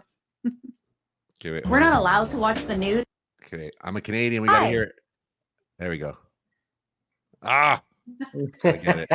Okay, wait, we're not allowed to watch the news. Okay, I'm a Canadian. We gotta hear it. There we go. I get it.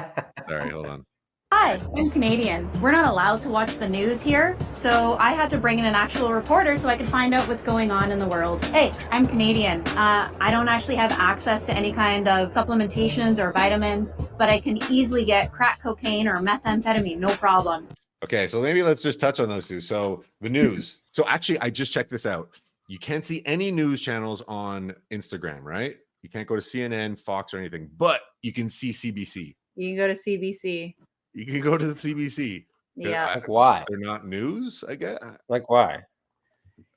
Sorry, hold on. Hi, I'm Canadian. We're not allowed to watch the news here, so I had to bring in an actual reporter so I could find out what's going on in the world. Hey, I'm Canadian. I don't actually have access to any kind of supplementations or vitamins, but I can easily get crack cocaine or methamphetamine, no problem. Okay, so maybe let's just touch on those two. So the news. So actually, I just checked this out. You can't see any news channels on Instagram, right? You can't go to CNN, Fox, or anything, but you can see CBC. You can go to CBC. You can go to the CBC. Yeah. Like why? They're not news, I guess. Like why?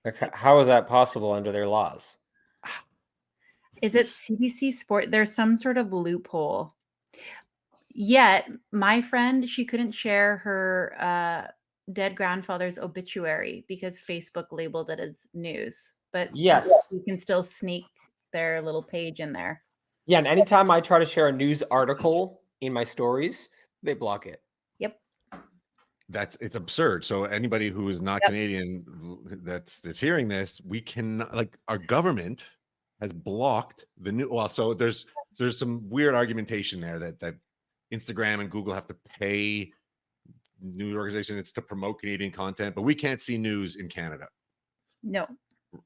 Like how is that possible under their laws? Is it CBC Sport? There's some sort of loophole. Yet, my friend, she couldn't share her dead grandfather's obituary because Facebook labeled it as news. But yes, you can still sneak their little page in there. Yeah, and anytime I try to share a news article in my stories, they block it. Yep. It's absurd. So anybody who is not Canadian that's hearing this, we can our government has blocked the new. Well, so there's some weird argumentation there that Instagram and Google have to pay news organization. It's to promote Canadian content, but we can't see news in Canada. No.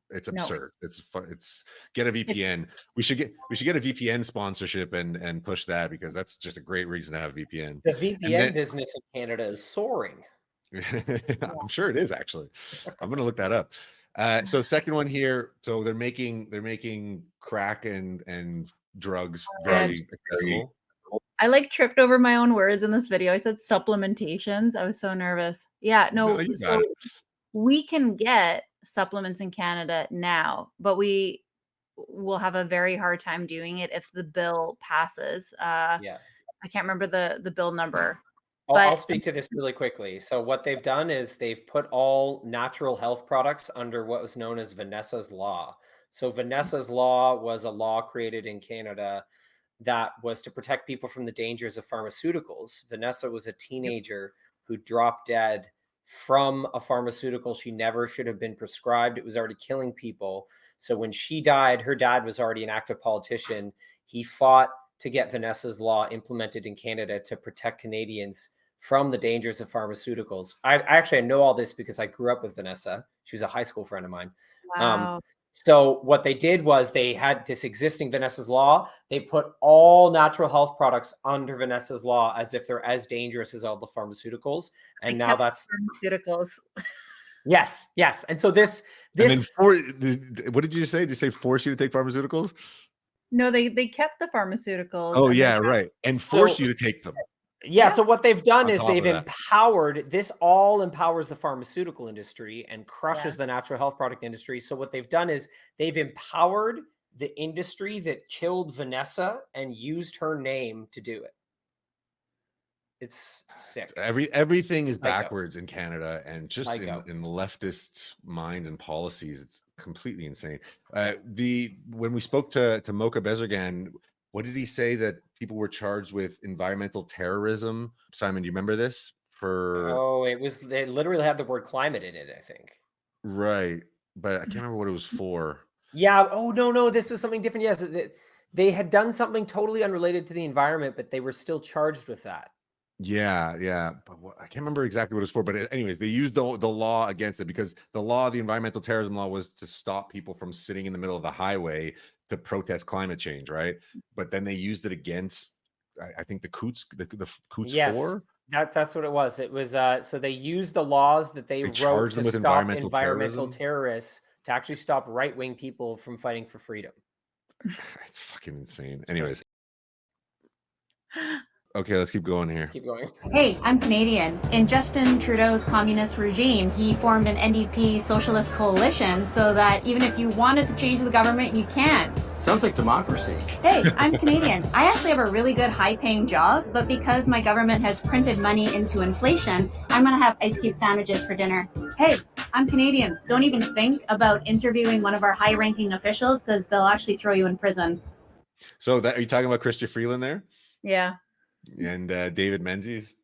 It's absurd. It's get a VPN. We should get a VPN sponsorship and push that because that's just a great reason to have a VPN. The VPN business in Canada is soaring. I'm sure it is actually. I'm gonna look that up. So second one here. So they're making crack and drugs very accessible. I tripped over my own words in this video. I said supplementations. I was so nervous. Yeah, no. So we can get supplements in Canada now, but we will have a very hard time doing it if the bill passes. I can't remember the bill number. I'll speak to this really quickly. So what they've done is they've put all natural health products under what was known as Vanessa's Law. So Vanessa's Law was a law created in Canada that was to protect people from the dangers of pharmaceuticals. Vanessa was a teenager who dropped dead from a pharmaceutical she never should have been prescribed. It was already killing people. So when she died, her dad was already an active politician. He fought to get Vanessa's Law implemented in Canada to protect Canadians from the dangers of pharmaceuticals. I actually know all this because I grew up with Vanessa. She was a high school friend of mine. Wow. So what they did was they had this existing Vanessa's Law. They put all natural health products under Vanessa's Law as if they're as dangerous as all the pharmaceuticals. And now that's pharmaceuticals. Yes. And so this And then what did you say? Did you say force you to take pharmaceuticals? No, they kept the pharmaceuticals. Oh yeah, right. And force you to take them. Yeah, so what they've done On is top they've of that. empowered, this all empowers the pharmaceutical industry and crushes the natural health product industry. So what they've done is they've empowered the industry that killed Vanessa and used her name to do it. It's sick. Everything is Psycho. backwards in Canada, and just Psycho. in leftist mind and policies, it's completely insane. When we spoke to Mocha Bezirgan, what did he say that people were charged with environmental terrorism? Simon, do you remember this? They literally had the word climate in it, I think. Right, but I can't remember what it was for. Yeah. Oh no, this was something different. Yes, they had done something totally unrelated to the environment, but they were still charged with that. Yeah, but I can't remember exactly what it's for. But anyways, they used the law against it because the environmental terrorism law, was to stop people from sitting in the middle of the highway to protest climate change, right? But then they used it against, I think, the Coots, the Coots Yes, 4. That's what it was. It was so they used the laws that they wrote charged to them with stop environmental terrorists to actually stop right-wing people from fighting for freedom. It's fucking insane. Anyways. Okay, let's keep going here. Let's keep going. Hey, I'm Canadian. In Justin Trudeau's communist regime, he formed an NDP socialist coalition so that even if you wanted to change the government, you can. Sounds like democracy. Hey, I'm Canadian. I actually have a really good high-paying job, but because my government has printed money into inflation, I'm gonna have ice cube sandwiches for dinner. Hey, I'm Canadian. Don't even think about interviewing one of our high-ranking officials because they'll actually throw you in prison. So are you talking about Chrystia Freeland there? Yeah. And David Menzies?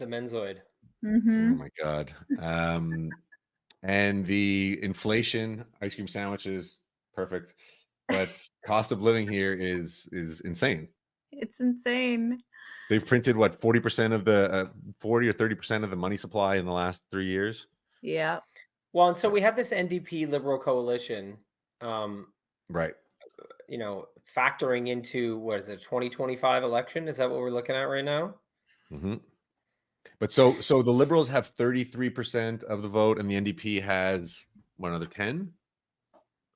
The Menzoid. Mm-hmm. Oh my God. And the inflation, ice cream sandwiches, perfect. But cost of living here is insane. It's insane. They've printed what, 40% of the 40 or 30% of the money supply in the last 3 years. Yeah. Well, and so we have this NDP Liberal coalition, Right. Factoring into, what is it, 2025 election? Is that what we're looking at right now? Mm-hmm. But so the Liberals have 33% of the vote, and the NDP has another 10.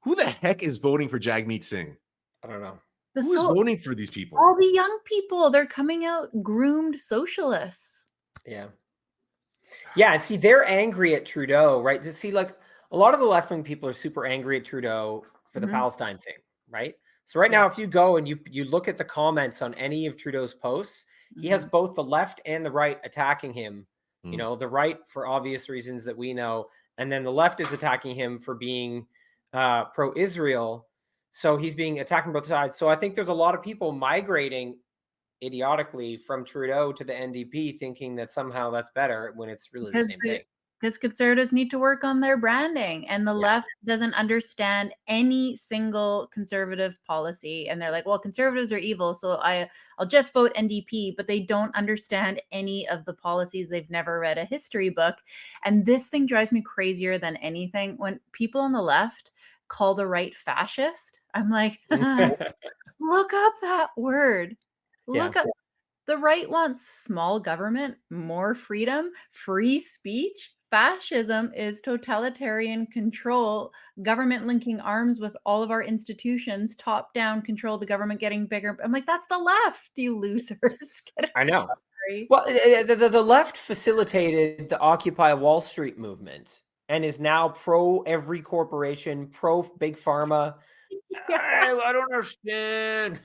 Who the heck is voting for Jagmeet Singh? I don't know. Who is voting for these people? All the young people, they're coming out groomed socialists. Yeah. And see, they're angry at Trudeau, right? To see, like, a lot of the left-wing people are super angry at Trudeau for the Palestine thing, right? So right now, if you go and you look at the comments on any of Trudeau's posts, he has both the left and the right attacking him. The right for obvious reasons that we know, and then the left is attacking him for being pro-Israel. So he's being attacked on both sides. So I think there's a lot of people migrating idiotically from Trudeau to the NDP, thinking that somehow that's better when it's really the same thing. Because conservatives need to work on their branding, and the left doesn't understand any single conservative policy. And they're like, well, conservatives are evil, so I'll just vote NDP, but they don't understand any of the policies. They've never read a history book. And this thing drives me crazier than anything. When people on the left call the right fascist, I'm like, look up that word. Look up. The right wants small government, more freedom, free speech. Fascism is totalitarian control, government linking arms with all of our institutions, top-down control, the government getting bigger. I'm like, that's the left, you losers. I know. Well, the left facilitated the Occupy Wall Street movement and is now pro every corporation, pro big pharma. I don't understand.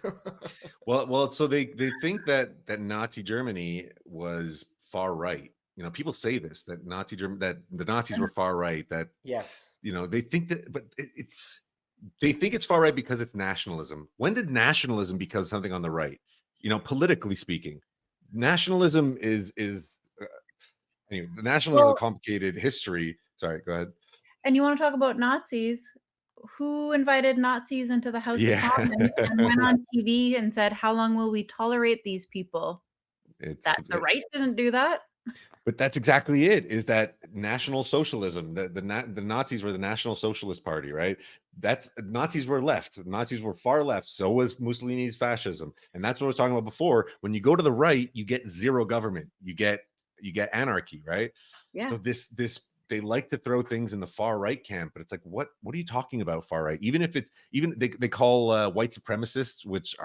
Well, so they think that Nazi Germany was far right. People say this, that that the Nazis were far right. That Yes. they think that, but they think it's far right because it's nationalism. When did nationalism become something on the right? Politically speaking, nationalism is anyway. The nationalism is a Well, complicated history. Sorry, go ahead. and you want to talk about Nazis? Who invited Nazis into the House of Yeah, Commons and went on TV and said, "How long will we tolerate these people?" it's That the right didn't do that. But that's exactly it. Is that National Socialism? The Nazis were the National Socialist Party, right? That's Nazis were left. Nazis were far left. So was Mussolini's fascism, and that's what I was talking about before. When you go to the right, you get zero government. You get anarchy, right? Yeah. So this they like to throw things in the far right camp, but it's like, what are you talking about, far right? Even if they call white supremacists, which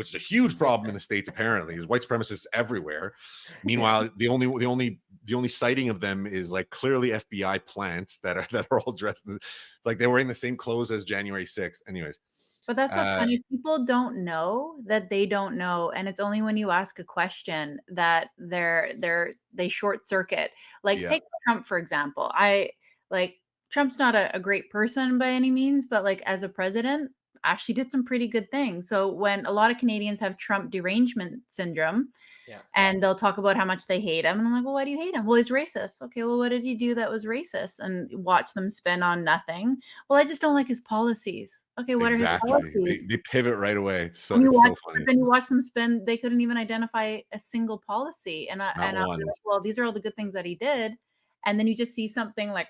is a huge problem in the States. Apparently, there's white supremacists everywhere. Meanwhile, the only sighting of them is like clearly FBI plants that are all dressed like they're wearing the same clothes as January 6th. Anyways, But that's what's funny. People don't know that they don't know, and it's only when you ask a question that they short circuit. Like Yeah. take Trump for example. Trump's not a great person by any means, but like as a president, actually did some pretty good things. So when a lot of Canadians have Trump derangement syndrome, Yeah. and they'll talk about how much they hate him, and I'm like, well, why do you hate him? Well, he's racist. Okay, well, what did he do that was racist? And watch them spin on nothing. Well, I just don't like his policies. Okay, what are his Exactly. policies? They pivot right away. So And it's so funny. but then you watch them spin. They couldn't even identify a single policy, and I was one. like, well, these are all the good things that he did. And then you just see something like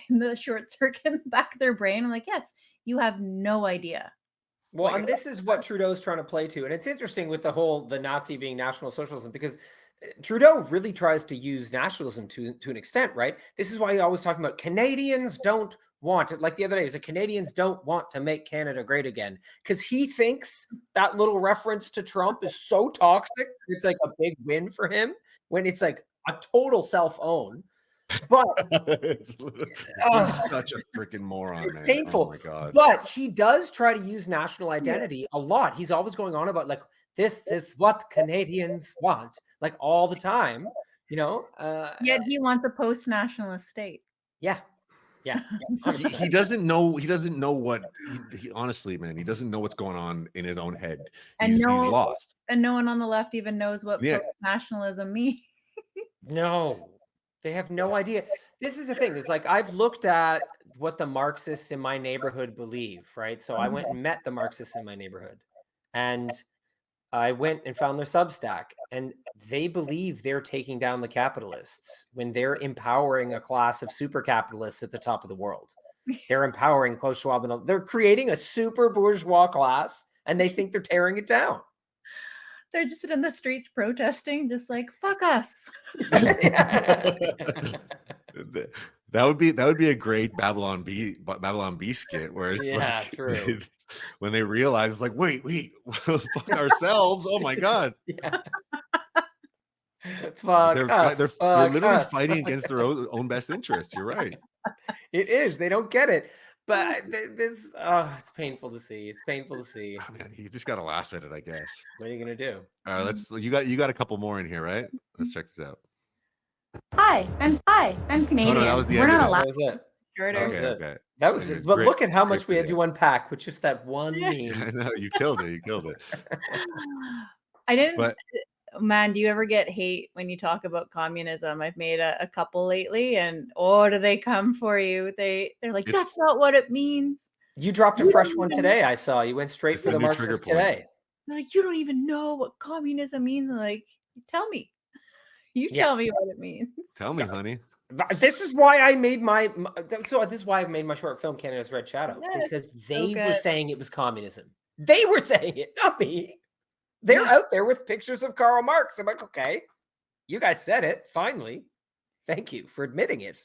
in the short circuit in the back of their brain. I'm like, yes, you have no idea. Well, and this is what Trudeau's trying to play to. And it's interesting with the Nazi being National Socialism, because Trudeau really tries to use nationalism to an extent, right? This is why he always talking about Canadians don't want it. Like the other day, he said Canadians don't want to make Canada great again, because he thinks that little reference to Trump is so toxic. It's like a big win for him when it's like a total self-own. But he's such a freaking moron, it's man. painful. Oh my God. But he does try to use national identity a lot. He's always going on about like, this is what Canadians want, like all the time, Yet he wants a post-nationalist state. Yeah. He doesn't know what he honestly, man, he doesn't know what's going on in his own head. He's lost. And no one on the left even knows what post-nationalism means. No. They have no idea. This is the thing. It's like I've looked at what the Marxists in my neighborhood believe, right? So I went and met the Marxists in my neighborhood, and I went and found their Substack, and they believe they're taking down the capitalists when they're empowering a class of super capitalists at the top of the world. They're empowering Klaus Schwab, and they're creating a super bourgeois class, and they think they're tearing it down. They're just in the streets protesting, just like, fuck us. That would be a great Babylon B skit where it's true. When they realize it's like, wait, fuck ourselves. Oh my God. Yeah. Fuck us. They're literally fighting against their own best interest. You're right. It is. They don't get it. But it's painful to see. It's painful to see. Oh, man, you just got to laugh at it, I guess. What are you going to do? All right, you got a couple more in here, right? Let's check this out. Hi, I'm Canadian. Oh, no, that was the We're end not of allowed. That was it. Okay. That was it. But look at how much we had to unpack with just that one meme. I know, you killed it. I didn't. Man, do you ever get hate when you talk about communism? I've made a couple lately, and do they come for you? They're like, that's not what it means. You dropped a fresh one today. I saw you went straight for the Marxist today. They're like, you don't even know what communism means. I'm like, tell me. You tell me what it means. Tell me, honey. This is why I made this is why I made my short film Canada's Red Shadow, because they were saying it was communism. They were saying it, not me. They're out there with pictures of Karl Marx. I'm like, okay, you guys said it. Finally. Thank you for admitting it.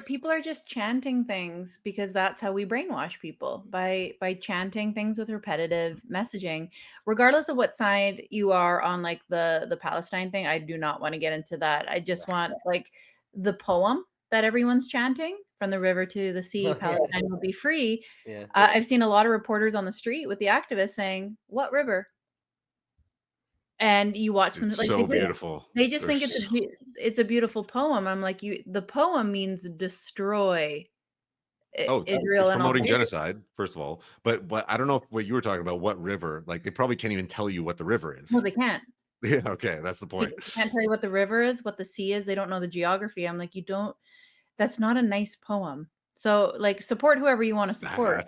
People are just chanting things because that's how we brainwash people, by chanting things with repetitive messaging, regardless of what side you are on, like the Palestine thing. I do not want to get into that. I just want like the poem that everyone's chanting from the river to the sea, Palestine will be free. Yeah. I've seen a lot of reporters on the street with the activists saying, "What river?" And you watch them It's like so beautiful. they just They're think it's a beautiful poem. I'm like, the poem means destroy it's Israel and all. promoting genocide, first of all. But I don't know what you were talking about. What river? Like they probably can't even tell you what the river is. No, they can't. Yeah, okay, that's the They point. can't tell you what the river is, what the sea is. They don't know the geography. I'm like, that's not a nice poem. So like support whoever you want to support.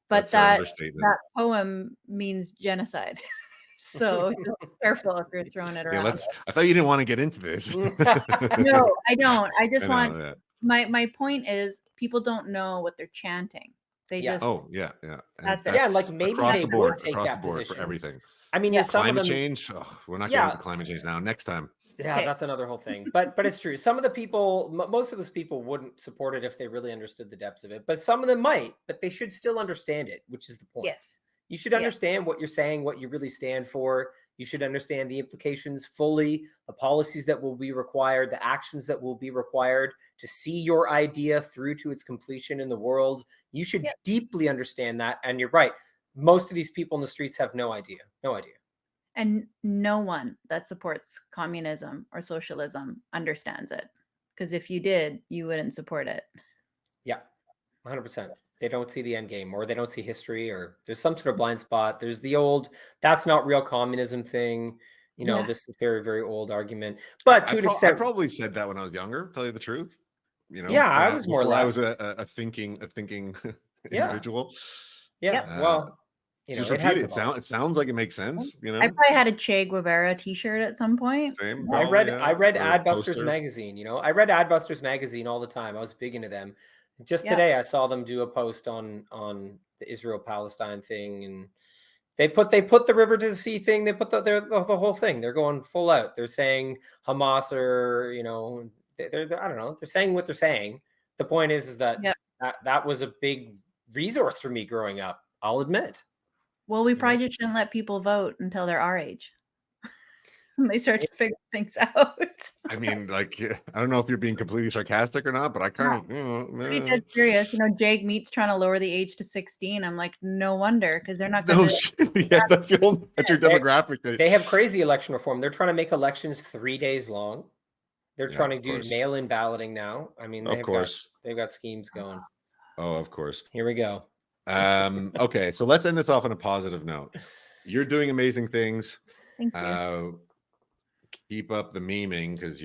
But that's an understatement. that poem means genocide. So just be careful if you're throwing it around. I thought you didn't want to get into this. No, I don't. I just want my point is people don't know what they're chanting. They just yeah. That's it. Yeah, like maybe across they the board, would take across that the board position for everything. I mean, some climate of them, change. We're not getting into climate change now. Next time. Yeah, that's another whole thing. But it's true. Some of the people, most of those people wouldn't support it if they really understood the depths of it. But some of them might. But they should still understand it, which is the point. Yes. You should understand what you're saying, what you really stand for. You should understand the implications fully, the policies that will be required, the actions that will be required to see your idea through to its completion in the world. You should deeply understand that. And you're right. Most of these people in the streets have no idea. No idea. And no one that supports communism or socialism understands it. Because if you did, you wouldn't support it. Yeah, 100%. They don't see the end game, or they don't see history, or there's some sort of blind spot. There's the old, that's not real communism thing. This is very, very old argument. But to an extent, I probably said that when I was younger, tell you the truth. I was more I was a thinking individual. Yeah. Well, just repeat it. It sounds like it makes sense. I probably had a Che Guevara T-shirt at some point. Same. I read Adbusters magazine. I read Adbusters magazine all the time. I was big into them. Just today, I saw them do a post on the Israel-Palestine thing, and they put the river to the sea thing. They put the whole thing. They're going full out. They're saying Hamas, or they're I don't know. They're saying what they're saying. The point is that that was a big resource for me growing up. I'll admit. Well, we probably just shouldn't let people vote until they're our age. And they start to figure things out. I mean, like, I don't know if you're being completely sarcastic or not, but I kind of, pretty dead serious. Jake Meat's trying to lower the age to 16. I'm like, no wonder, because they're not going to. That's your demographic. They have crazy election reform. They're trying to make elections 3 days long. They're trying to do mail-in balloting now. I mean, they've got schemes going. Oh, of course. Here we go. Okay, so let's end this off on a positive note. You're doing amazing things. Thank you. Keep up the memeing, because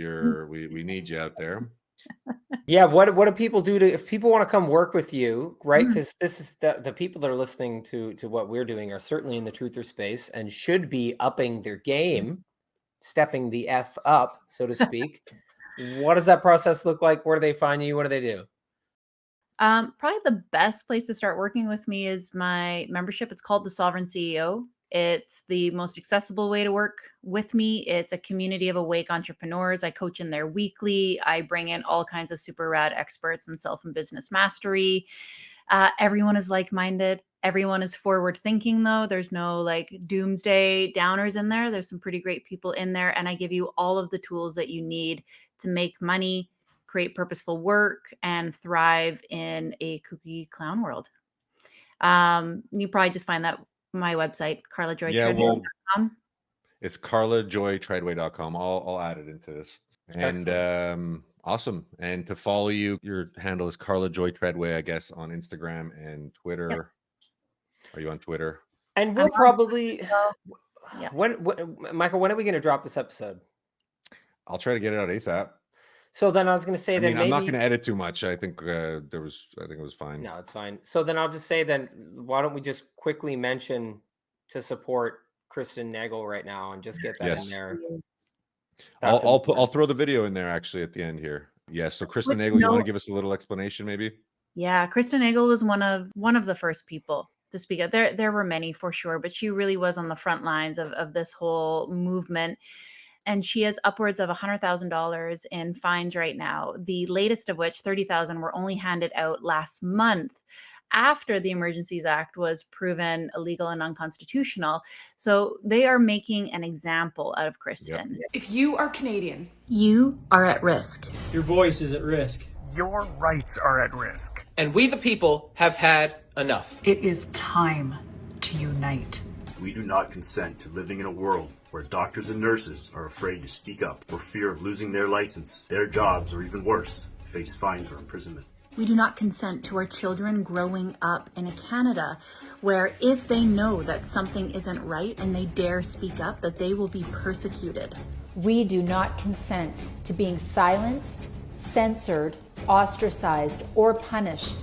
we need you out there. Yeah, what do people do if people want to come work with you, right? Because this is the people that are listening to what we're doing are certainly in the truther space and should be upping their game, stepping the F up, so to speak. What does that process look like? Where do they find you? What do they do? Probably the best place to start working with me is my membership. It's called the Sovereign CEO. It's the most accessible way to work with me. It's a community of awake entrepreneurs. I coach in there weekly. I bring in all kinds of super rad experts in self and business mastery. Everyone is like-minded. Everyone is forward thinking, though. There's no like doomsday downers in there. There's some pretty great people in there. And I give you all of the tools that you need to make money, create purposeful work, and thrive in a kooky clown world. You probably just find that my website, karlajoytreadway.com. It's karlajoytreadway.com. I'll add it into this. And awesome. And to follow you, your handle is Karla Joy Treadway, I guess, on Instagram and Twitter. Yep. Are you on Twitter? And we'll probably when Michael, when are we going to drop this episode? I'll try to get it out ASAP. So then I was going to say that I'm not going to edit too much. I think it was fine. No, it's fine. So then I'll just say then why don't we just quickly mention to support Kristen Nagel right now and just get that in there. I'll throw the video in there actually at the end here. Yes. So Kristen Nagel, you want to give us a little explanation maybe? Yeah, Kristen Nagel was one of the first people to speak out. There were many for sure, but she really was on the front lines of this whole movement. And she has upwards of $100,000 in fines right now. The latest of which, $30,000, were only handed out last month after the Emergencies Act was proven illegal and unconstitutional. So they are making an example out of Kristen. If you are Canadian, you are at risk. Your voice is at risk. Your rights are at risk. And we the people have had enough. It is time to unite. We do not consent to living in a world where doctors and nurses are afraid to speak up for fear of losing their license, their jobs, or even worse, face fines or imprisonment. We do not consent to our children growing up in a Canada where if they know that something isn't right and they dare speak up, that they will be persecuted. We do not consent to being silenced, censored, ostracized, or punished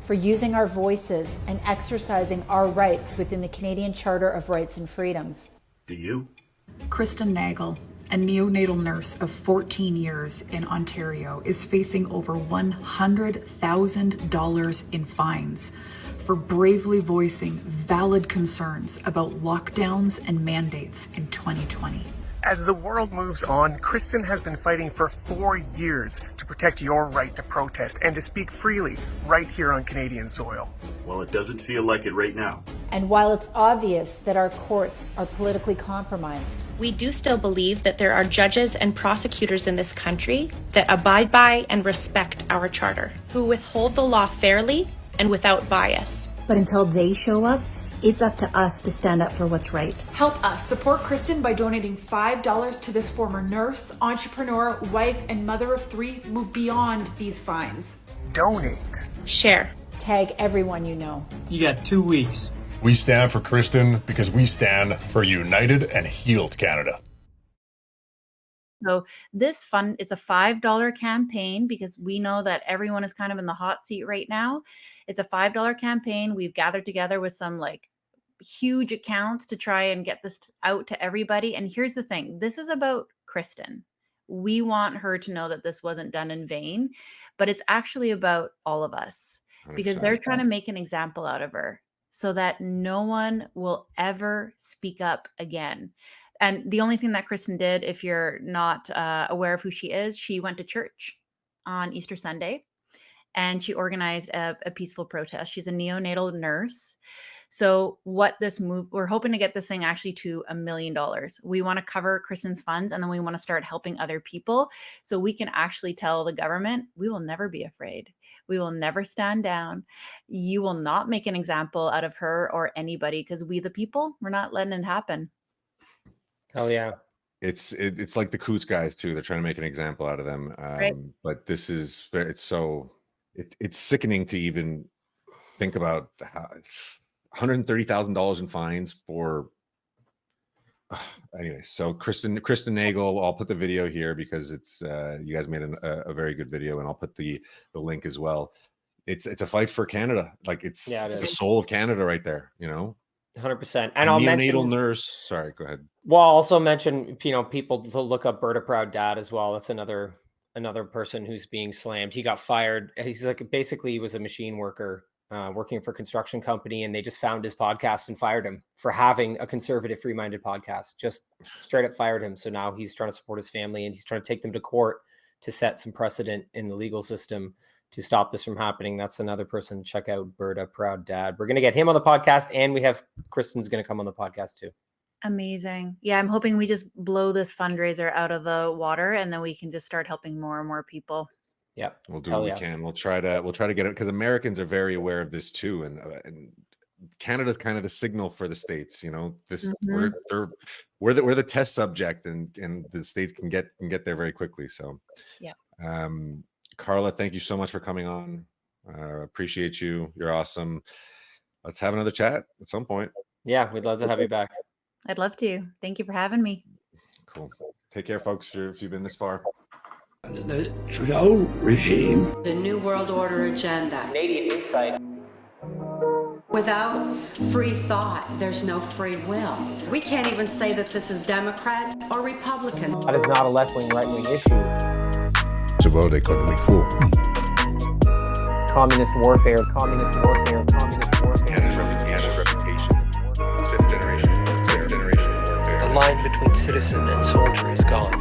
for using our voices and exercising our rights within the Canadian Charter of Rights and Freedoms. Do you? Kristen Nagel, a neonatal nurse of 14 years in Ontario, is facing over $100,000 in fines for bravely voicing valid concerns about lockdowns and mandates in 2020. As the world moves on, Kristen has been fighting for 4 years to protect your right to protest and to speak freely right here on Canadian soil. Well, it doesn't feel like it right now. And while it's obvious that our courts are politically compromised, we do still believe that there are judges and prosecutors in this country that abide by and respect our charter, who withhold the law fairly and without bias. But until they show up, it's up to us to stand up for what's right. Help us support Kristen by donating $5 to this former nurse, entrepreneur, wife, and mother of 3 move beyond these fines. Donate. Share. tag everyone you know. You got 2 weeks. We stand for Kristen because we stand for united and healed Canada. So this fund, it's a $5 campaign because we know that everyone is kind of in the hot seat right now. It's a $5 campaign. We've gathered together with some like huge accounts to try and get this out to everybody. And here's the thing. This is about Kristen. We want her to know that this wasn't done in vain, but it's actually about all of us because they're trying to make an example out of her so that no one will ever speak up again. And the only thing that Kristen did, if you're not aware of who she is, she went to church on Easter Sunday and she organized a peaceful protest. She's a neonatal nurse. So what this move, we're hoping to get this thing actually to $1 million. We want to cover Kristen's funds and then we want to start helping other people so we can actually tell the government, we will never be afraid. We will never stand down. You will not make an example out of her or anybody because we the people, we're not letting it happen. Oh yeah. It's like the Coots guys too. They're trying to make an example out of them. Right. But this is it's sickening to even think about $130,000 in fines for. Anyway, so Kristen Nagel. I'll put the video here because it's you guys made a very good video, and I'll put the link as well. It's a fight for Canada. Like it's the soul of Canada right there. You know. 100%. And I'll mention neonatal nurse. Sorry, go ahead. Well, I'll also mention, people to look up Berta Proud Dad as well. That's another person who's being slammed. He got fired. He's basically he was a machine worker working for a construction company, and they just found his podcast and fired him for having a conservative, free-minded podcast. Just straight up fired him. So now he's trying to support his family and he's trying to take them to court to set some precedent in the legal system to stop this from happening. That's another person. Check out Berta Proud Dad. We're going to get him on the podcast, and we have Kristen's going to come on the podcast too. Amazing. Yeah, I'm hoping we just blow this fundraiser out of the water, and then we can just start helping more and more people. Yeah, we'll do what we can. We'll try to get it because Americans are very aware of this too, and Canada's kind of the signal for the states. You know, this we're the test subject, and the states can get there very quickly. So yeah. Karla, thank you so much for coming on. Appreciate you. You're awesome. Let's have another chat at some point. Yeah, we'd love to have you back. I'd love to. Thank you for having me. Cool. Take care, folks, if you've been this far. Under the Trudeau regime. The New World Order agenda. Canadian insight. Without free thought, there's no free will. We can't even say that this is Democrats or Republicans. That is not a left-wing, right-wing issue. It's a World Economic Forum. Communist warfare. Canada's reputation. Fifth generation warfare. The line between citizen and soldier is gone.